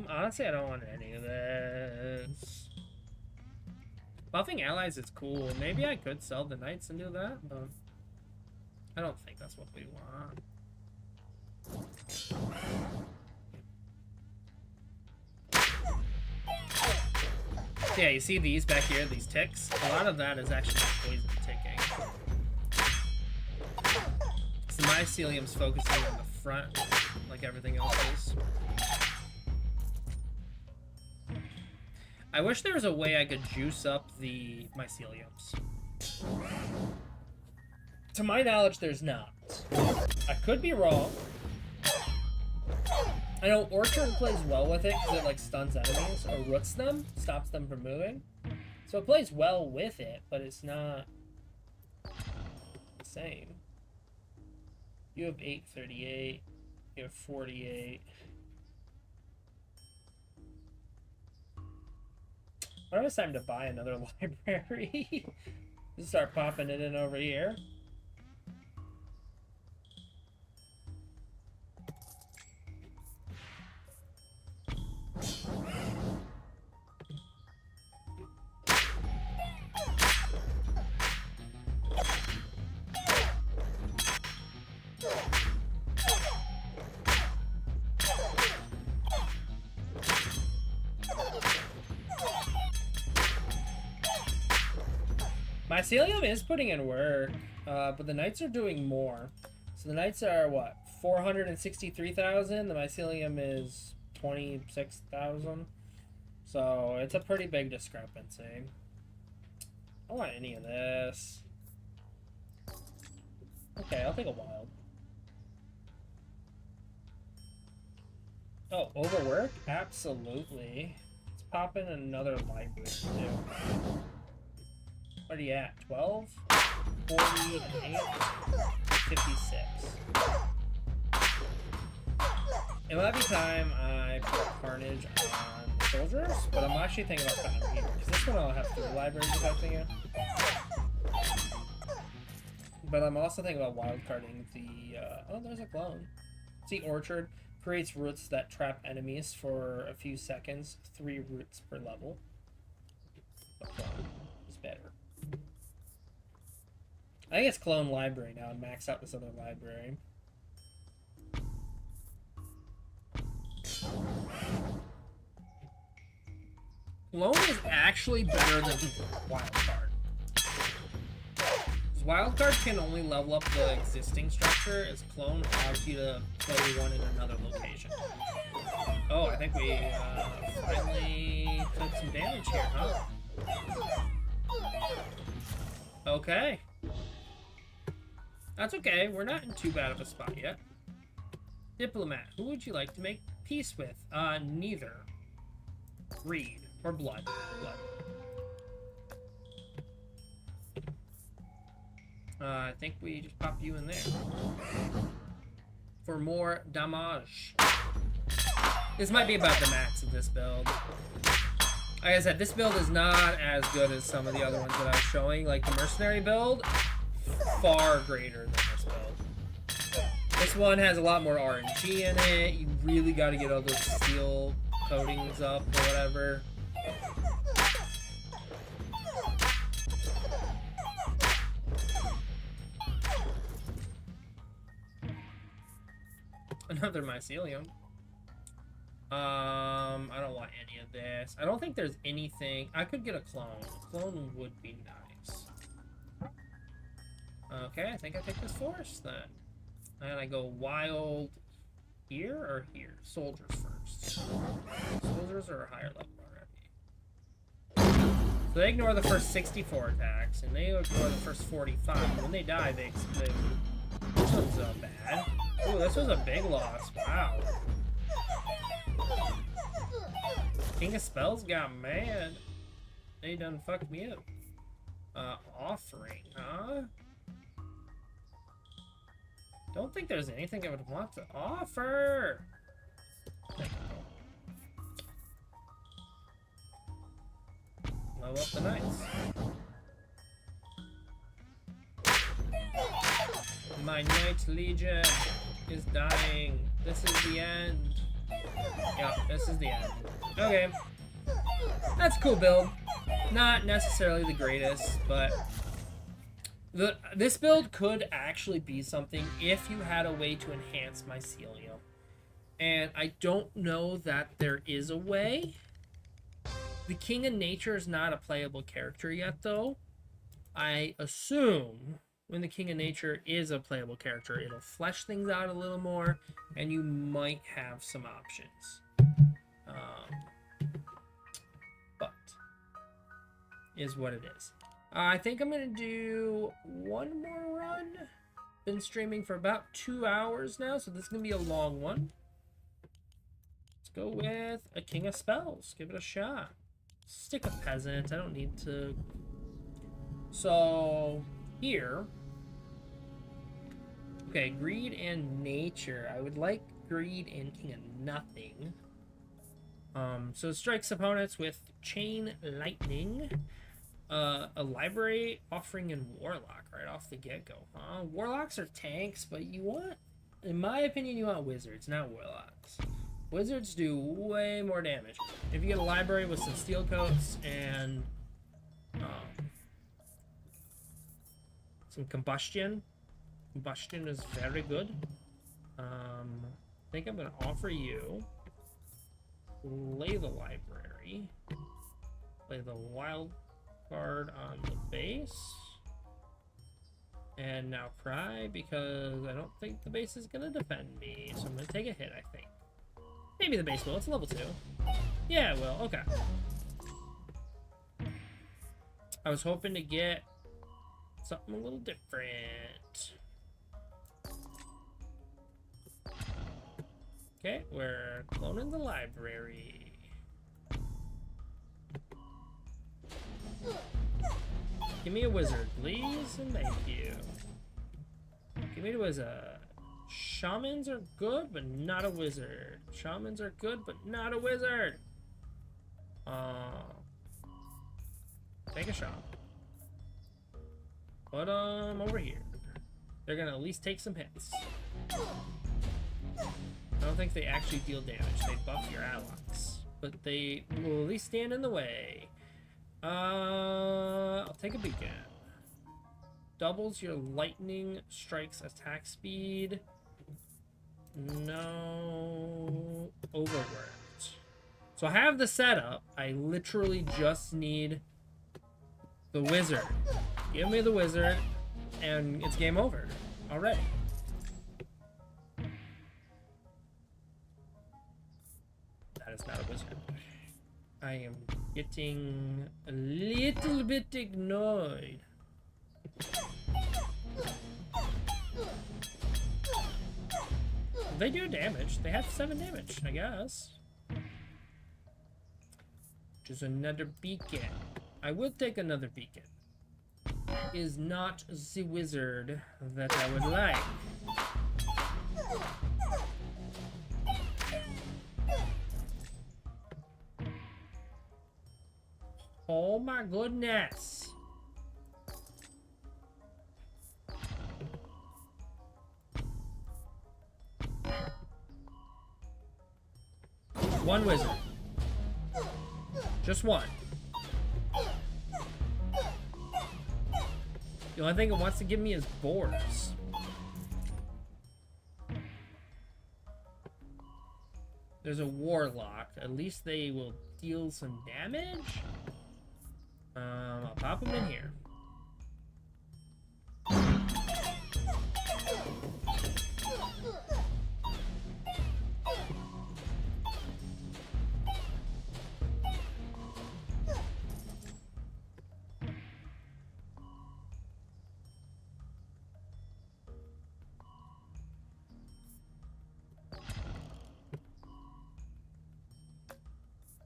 Honestly, I don't want any of this. Buffing allies is cool. Maybe I could sell the knights and do that, but I don't think that's what we want. Yeah, you see these back here, these ticks? A lot of that is actually poison ticking. So the mycelium's focusing on the front, like everything else is. I wish there was a way I could juice up the myceliums. To my knowledge, there's not. I could be wrong. I know Orchard plays well with it because it like stuns enemies or roots them, stops them from moving. So it plays well with it, but it's not the same. You have 838. You have 48. I don't have time to buy another library. Just start popping it in over here. Mycelium is putting in work, but the Knights are doing more. So the Knights are, what, 463,000? The Mycelium is 26,000. So it's a pretty big discrepancy. I don't want any of this. Okay, I'll take a wild. Oh, overwork? Absolutely. Let's pop in another library, too. What are you at? 12? 48? 56. It might be time I put Carnage on soldiers, but I'm actually thinking about putting them here, because this one I'll have 3 libraries affecting it. But I'm also thinking about wildcarding the, oh, there's a clone. See, Orchard creates roots that trap enemies for a few seconds, 3 roots per level. But clone is better. I think it's clone library now and max out this other library. Clone is actually better than Wildcard. Wildcard can only level up the existing structure, as Clone allows you to play one in another location. Oh, I think we finally took some damage here, huh? Okay. That's okay. We're not in too bad of a spot yet. Diplomat. Who would you like to make peace with? Neither. Greed. Or blood. Blood. I think we just pop you in there. For more damage. This might be about the max of this build. Like I said, this build is not as good as some of the other ones that I was showing. Like the Mercenary build, far greater than this build. This one has a lot more RNG in it. You really got to get all those steel coatings up or whatever. Another mycelium. I don't want any of this. I don't think there's anything. I could get a clone. A clone would be nice. Okay, I think I take this forest then. And I go wild here or here? Soldiers first. Soldiers are a higher level already. So they ignore the first 64 attacks, and they ignore the first 45. When they die, they explode. This one's bad. Ooh, this was a big loss. Wow. King of Spells got mad. They done fucked me up. Offering, huh? Don't think there's anything I would want to offer. Level up the knights. My Knight Legion is dying. This is the end. Yeah, this is the end. Okay. That's a cool build. Not necessarily the greatest, but this build could actually be something if you had a way to enhance mycelium. And I don't know that there is a way. The King of Nature is not a playable character yet, though. I assume when the King of Nature is a playable character, it'll flesh things out a little more, and you might have some options. But is what it is. I think I'm gonna do one more run. Been streaming for about 2 hours now, so this is gonna be a long one. Let's go with a King of Spells. Give it a shot. Stick a peasant. I don't need to. So here. Okay, Greed and Nature. I would like Greed and King of Nothing. So it strikes opponents with Chain Lightning. A Library, Offering, and Warlock right off the get-go, huh? Warlocks are tanks, but you want, in my opinion, you want Wizards, not Warlocks. Wizards do way more damage. If you get a Library with some Steel Coats and some Combustion is very good. I think I'm going to offer you Play the Library, play the Wild card on the base, and now cry because I don't think the base is gonna defend me, so I'm gonna take a hit. I think maybe the base will. It's level 2. Yeah, it will. Okay. I was hoping to get something a little different. Okay, we're cloning the Library. Give me a wizard, please, and thank you. Give me a wizard. Shamans are good, but not a wizard. Shamans are good, but not a wizard. Take a shot. Put them over here. They're gonna at least take some hits. I don't think they actually deal damage. They buff your allies, but they will at least stand in the way. I'll take a beacon. Doubles your lightning strikes attack speed. No, overworked. So I have the setup. I literally just need the wizard. Give me the wizard, and it's game over already. That is not a wizard. I am getting a little bit ignored. They do damage. They have 7 damage, I guess. Just another beacon. I will take another beacon. Is not the wizard that I would like. Oh my goodness. One wizard. Just one. The only thing it wants to give me is boars. There's a warlock. At least they will deal some damage. I'll pop them in here.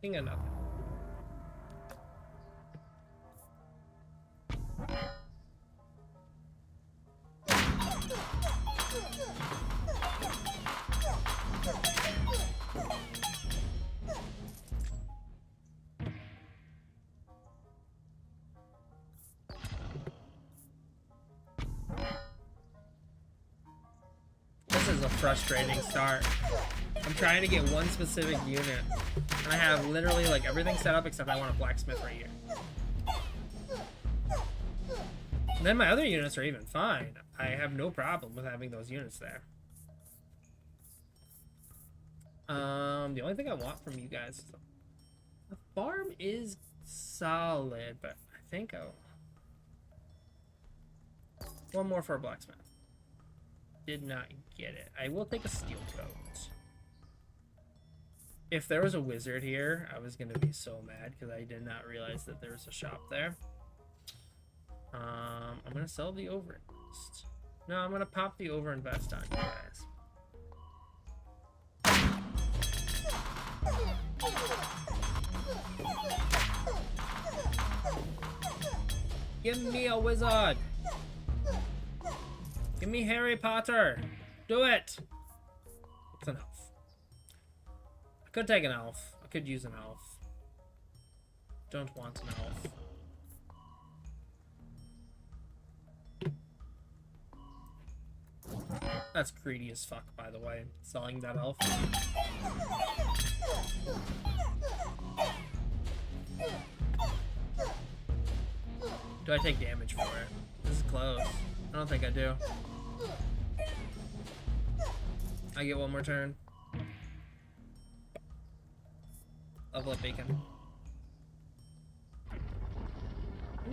Think of nothing. This is a frustrating start. I'm trying to get one specific unit. And I have literally like everything set up except I want a blacksmith right here. And then my other units are even fine. I have no problem with having those units there. The only thing I want from you guys is the farm is solid, but I think one more for a blacksmith. Did not get it. I will take a steel coat. If there was a wizard here, I was gonna be so mad because I did not realize that there was a shop there. I'm gonna sell the overinvest. No, I'm gonna pop the overinvest on you guys. Give me a wizard. Give me Harry Potter. Do it. It's an elf. I could take an elf. I could use an elf. Don't want an elf. That's greedy as fuck, by the way, selling that elf. Do I take damage for it? This is close. I don't think I do. I get one more turn. Level up beacon.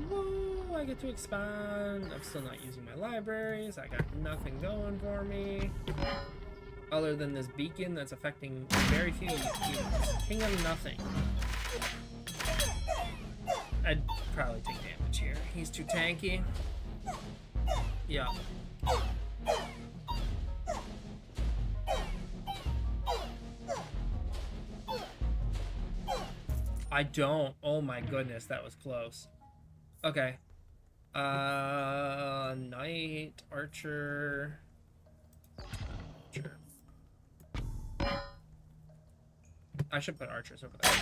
Woo, I get to expand. I'm still not using my libraries. I got nothing going for me. Other than this beacon that's affecting very few units. King of nothing. I'd probably take damage here. He's too tanky. Yeah. I don't. Oh my goodness, that was close. Okay. Knight, archer. Sure. I should put archers over there.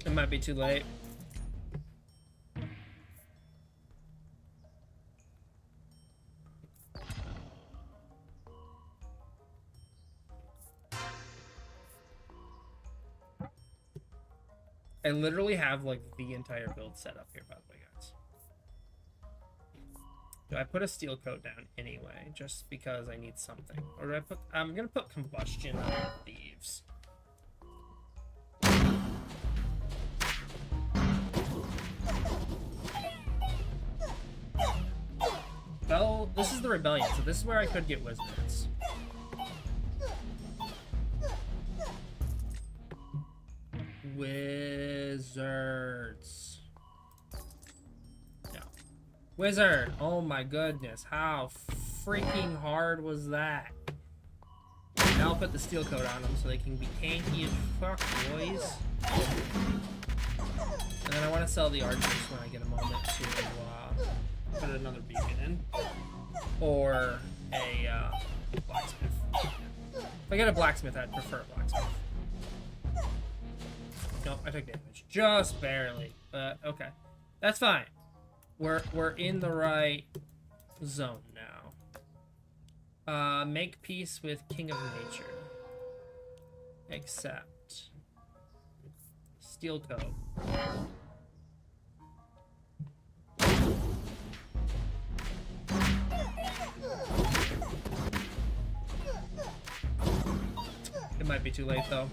It might be too late. I literally have like the entire build set up here, by the way, guys. Do I put a steel coat down anyway, just because I need something? Or do I put... I'm gonna put combustion on the thieves. Well, this is the rebellion, so this is where I could get wizards. Wizards. No. Wizard! Oh my goodness, how freaking hard was that? Now I'll put the steel coat on them so they can be tanky as fuck, boys. And then I want to sell the archers when I get a moment to put another beacon in. Or a blacksmith. If I get a blacksmith, I'd prefer a blacksmith. Nope, I took damage. Just barely. But okay. That's fine. We're in the right zone now. Make peace with King of Nature. Accept. Steel coat. It might be too late though.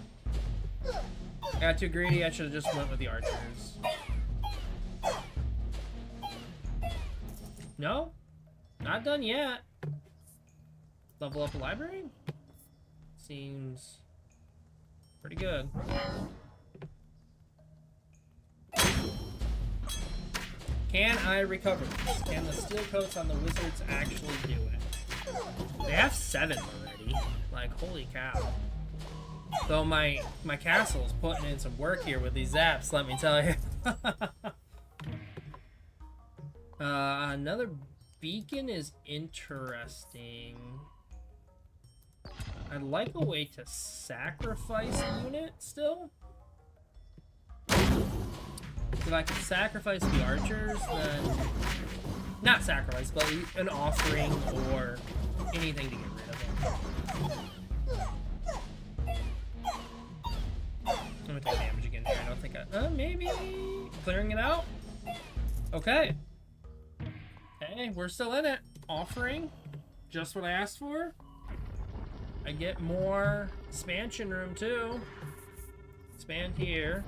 I got too greedy, I should have just went with the archers. No? Not done yet. Level up a library? Seems pretty good. Can I recover this? Can the steel coats on the wizards actually do it? They have 7 already. Like, holy cow. So my castle's putting in some work here with these zaps, let me tell you. Another beacon is interesting. I'd like a way to sacrifice a unit still. If I could sacrifice the archers, then... Not sacrifice, but an offering or anything to get rid of them. I'm gonna take damage again here. I don't think I... maybe... Clearing it out? Okay. Okay, we're still in it. Offering. Just what I asked for. I get more expansion room, too. Expand here.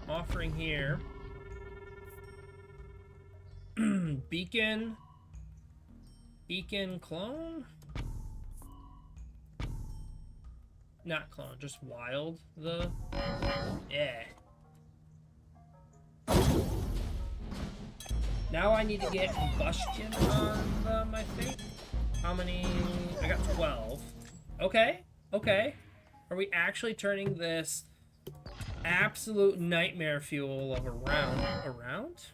Offering here. Beacon. Beacon clone? Not clone, just wild. Yeah. Now I need to get combustion on my fate. How many? I got 12. Okay, okay. Are we actually turning this absolute nightmare fuel of around?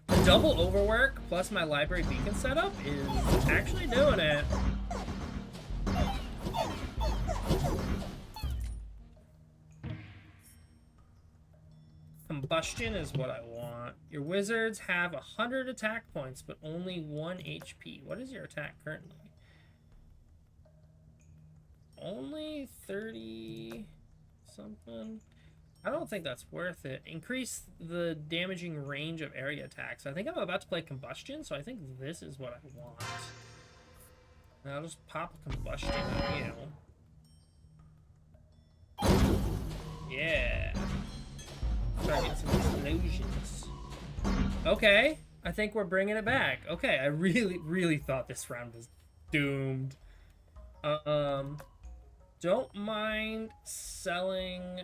The double overwork plus my library beacon setup is actually doing it. Combustion is what I want. Your wizards have 100 attack points, but only 1 HP. What is your attack currently? Only 30 something. I don't think that's worth it. Increase the damaging range of area attacks. I think I'm about to play combustion, so I think this is what I want. And I'll just pop a combustion on you. Yeah. Start getting some explosions. Okay, I think we're bringing it back. Okay, I really thought this round was doomed. Don't mind selling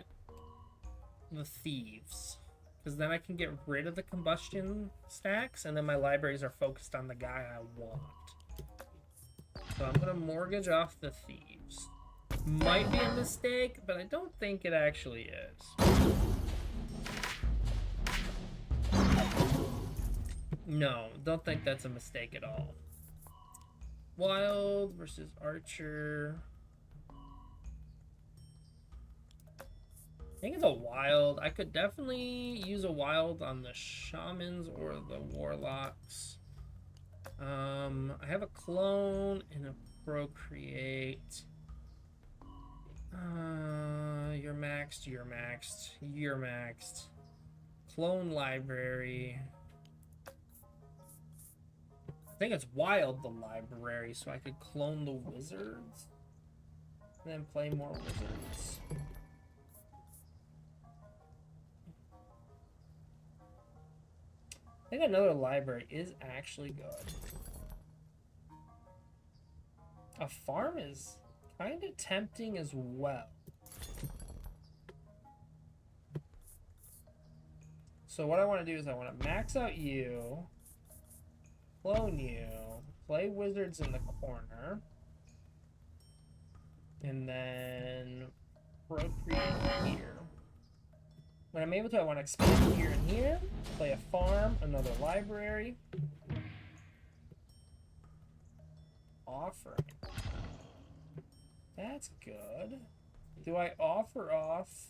the thieves, because then I can get rid of the combustion stacks, and then my libraries are focused on the guy I want. So I'm gonna mortgage off the thieves. Might be a mistake, but I don't think it actually is. No, don't think that's a mistake at all. Wild versus Archer. I think it's a wild. I could definitely use a wild on the shamans or the warlocks. I have a clone and a procreate. You're maxed, you're maxed, you're maxed. Clone library. I think it's wild, the library, so I could clone the wizards. And then play more wizards. I think another library is actually good. A farm is kind of tempting as well. So what I want to do is I want to max out you, clone you, play wizards in the corner, and then procreate here. When I'm able to, I want to expand here and here, play a farm, another library, offering. That's good. Do I offer off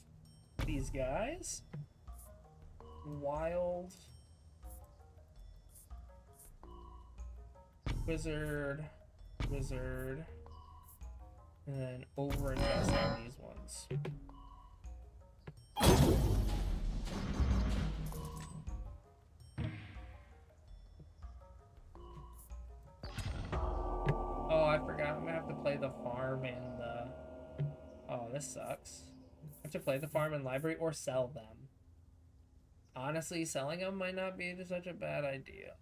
these guys? Wild, wizard, wizard, and then overinvest on these ones. Oh, I forgot. I'm gonna have to play the farm and the... Oh, this sucks. I have to play the farm and library or sell them. Honestly, selling them might not be such a bad idea.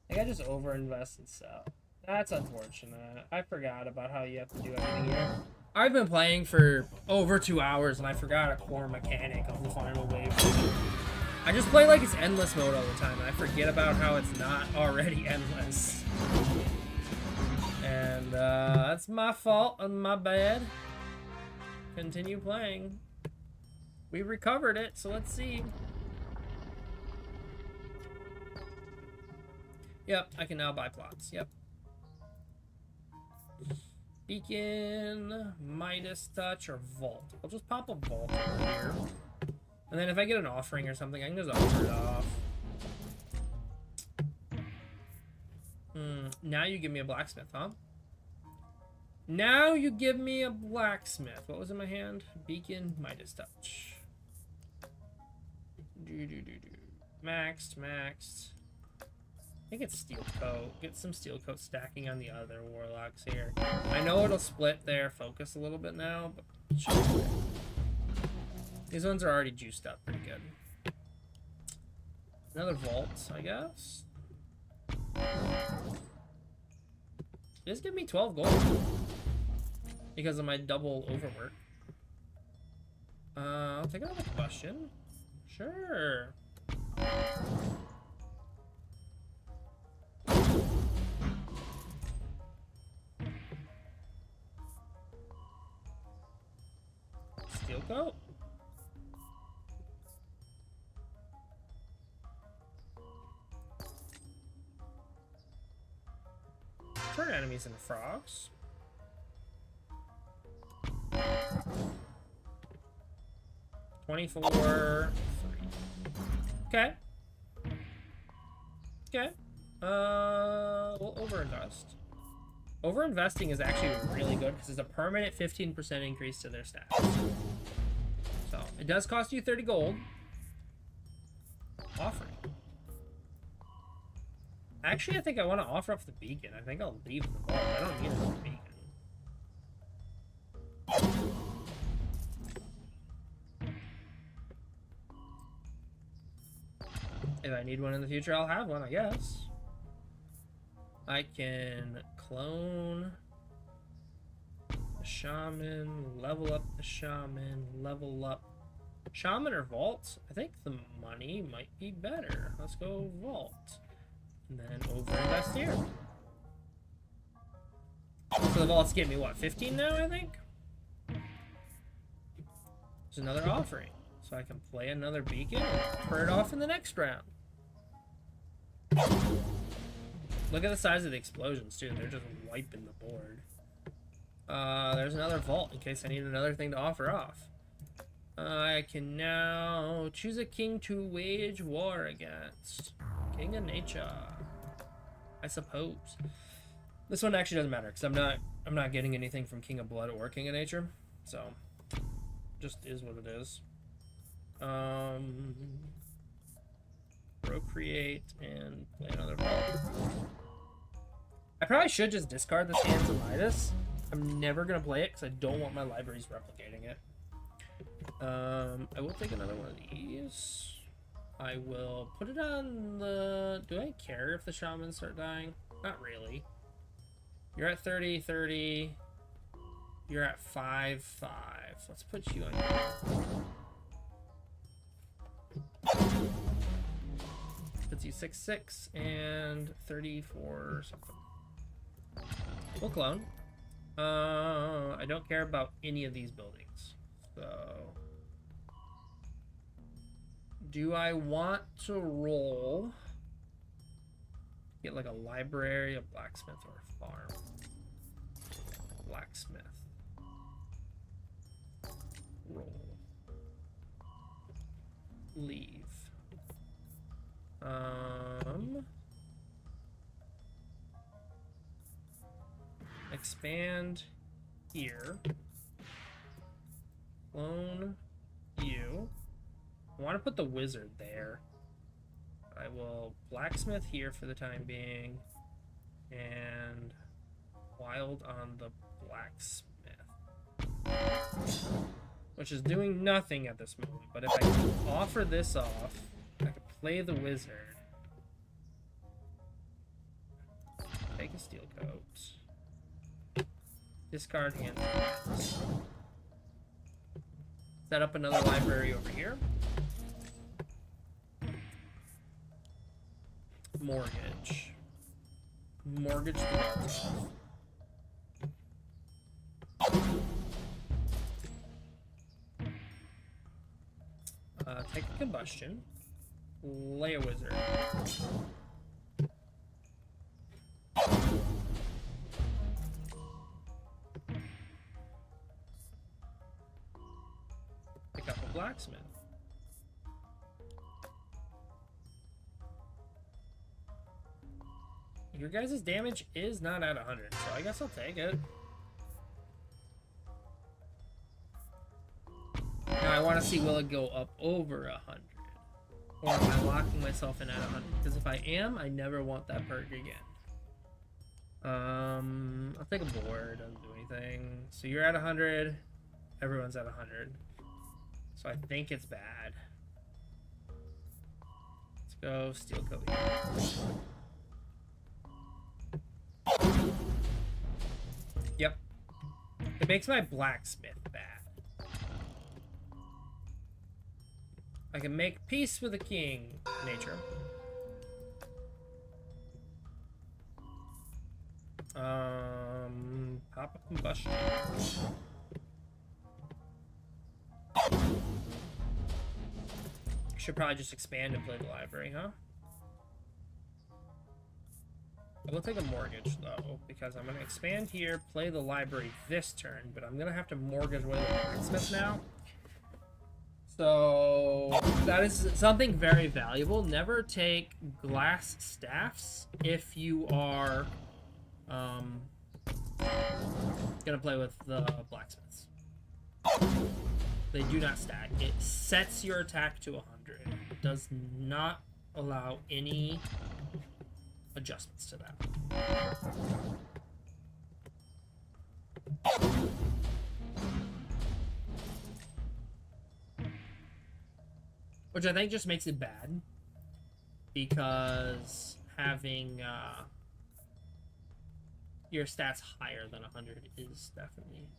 I think I just overinvest and sell. That's unfortunate. I forgot about how you have to do everything here. I've been playing for over 2 hours and I forgot a core mechanic of the final wave. I just play like it's endless mode all the time and I forget about how it's not already endless. And that's my fault and my bad. Continue playing. We recovered it, so let's see. Yep, I can now buy plots. Yep. Beacon, Midas Touch, or Vault. I'll just pop a Vault over here. And then if I get an offering or something, I can just offer it off. Now you give me a blacksmith, huh? Now you give me a blacksmith. What was in my hand? Beacon, Midas Touch. Maxed. I think it's Steel Coat. Get some Steel Coat stacking on the other warlocks here. I know it'll split their focus a little bit now, but these ones are already juiced up pretty good. Another Vault, I guess. Just give me 12 gold because of my double overwork. I'll take another question. Sure. Steel Coat? Turn enemies into frogs. $24. Okay. Okay. We'll overinvest. Overinvesting is actually really good because it's a permanent 15% increase to their stats. So, it does cost you 30 gold. Offering. Actually, I think I want to offer up the beacon. I think I'll leave the vault. I don't need another beacon. If I need one in the future, I'll have one, I guess. I can clone the shaman, level up the shaman, level up shaman or vault. I think the money might be better. Let's go vault. And then overinvest here. So the vault's getting me what, 15 now, I think? There's another offering. So I can play another beacon and turn it off in the next round. Look at the size of the explosions, too. They're just wiping the board. There's another vault in case I need another thing to offer off. I can now choose a king to wage war against. King of Nature. I suppose. This one actually doesn't matter because I'm I'm not getting anything from King of Blood or King of Nature, so just is what it is. Procreate and play another ball. I probably should just discard this Hands of Midas. I'm never gonna play it because I don't want my libraries replicating it. I will take another one of these. I will put it on the... Do I care if the shamans start dying? Not really. You're at 30, 30. You're at 5, 5. Let's put you on here. Puts you 6, 6, and 34 something. We'll clone. I don't care about any of these buildings. So... Do I want to roll? Get like a library, a blacksmith, or a farm? Blacksmith. Roll. Leave. Expand here. Clone you. I want to put the wizard there. I will blacksmith here for the time being. And wild on the blacksmith. Which is doing nothing at this moment. But if I can offer this off, I can play the wizard. Take a steel coat. Discard hand. Set up another library over here. Mortgage. Mortgage the vault off. Take a combustion. Lay a wizard. Pick up a blacksmith. Your guys' damage is not at 100, so I guess I'll take it. Now I want to see, will it go up over 100? Or am I locking myself in at 100? Because if I am, I never want that perk again. I'll take a board, doesn't do anything. So you're at 100, everyone's at 100. So I think it's bad. Let's go steel coat here. Yep. It makes my blacksmith bad. I can make peace with the king, nature. Pop a combustion. Should probably just expand and play the library, huh? I will take a mortgage though, because I'm gonna expand here, play the library this turn, but I'm gonna have to mortgage away the blacksmith now. So that is something very valuable. Never take glass staffs if you are gonna play with the blacksmiths. They do not stack. It sets your attack to 100. It does not allow any adjustments to that. Which I think just makes it bad, because having your stats higher than 100 is definitely...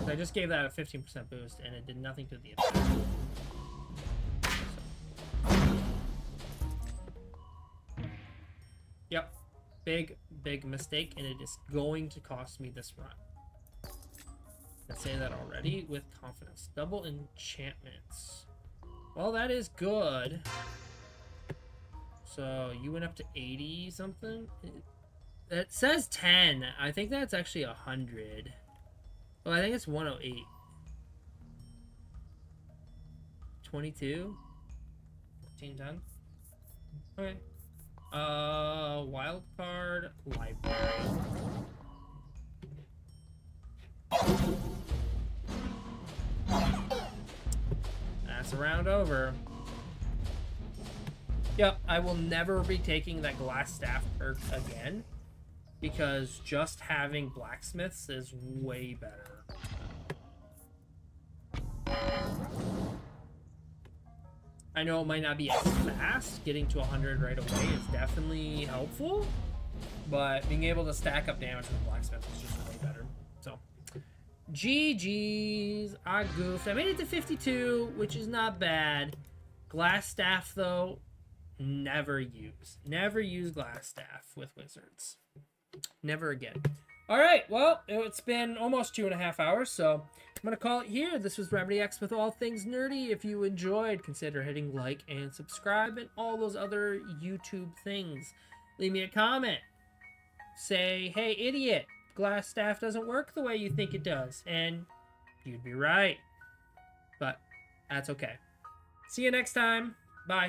I just gave that a 15% boost and it did nothing to the attack. Yep, big mistake, and it is going to cost me this run. Let's say that already with confidence. Double enchantments. Well, that is good. So you went up to 80 something. It says 10. I think that's actually 100. Well, I think it's 108. 22. 14, 10. Okay. Wild card library. That's a round over. Yep, I will never be taking that glass staff perk again, because just having blacksmiths is way better. I know it might not be as fast. Getting to 100 right away is definitely helpful, but being able to stack up damage with blacksmith is just way better. So, GG's. I goofed. I made it to 52, which is not bad. Glass staff, though, never use. Never use glass staff with wizards. Never again. All right, well, it's been almost 2.5 hours, so I'm going to call it here. This was Remedy X with all things nerdy. If you enjoyed, consider hitting like and subscribe and all those other YouTube things. Leave me a comment. Say, hey, idiot, glass staff doesn't work the way you think it does. And you'd be right. But that's okay. See you next time. Bye.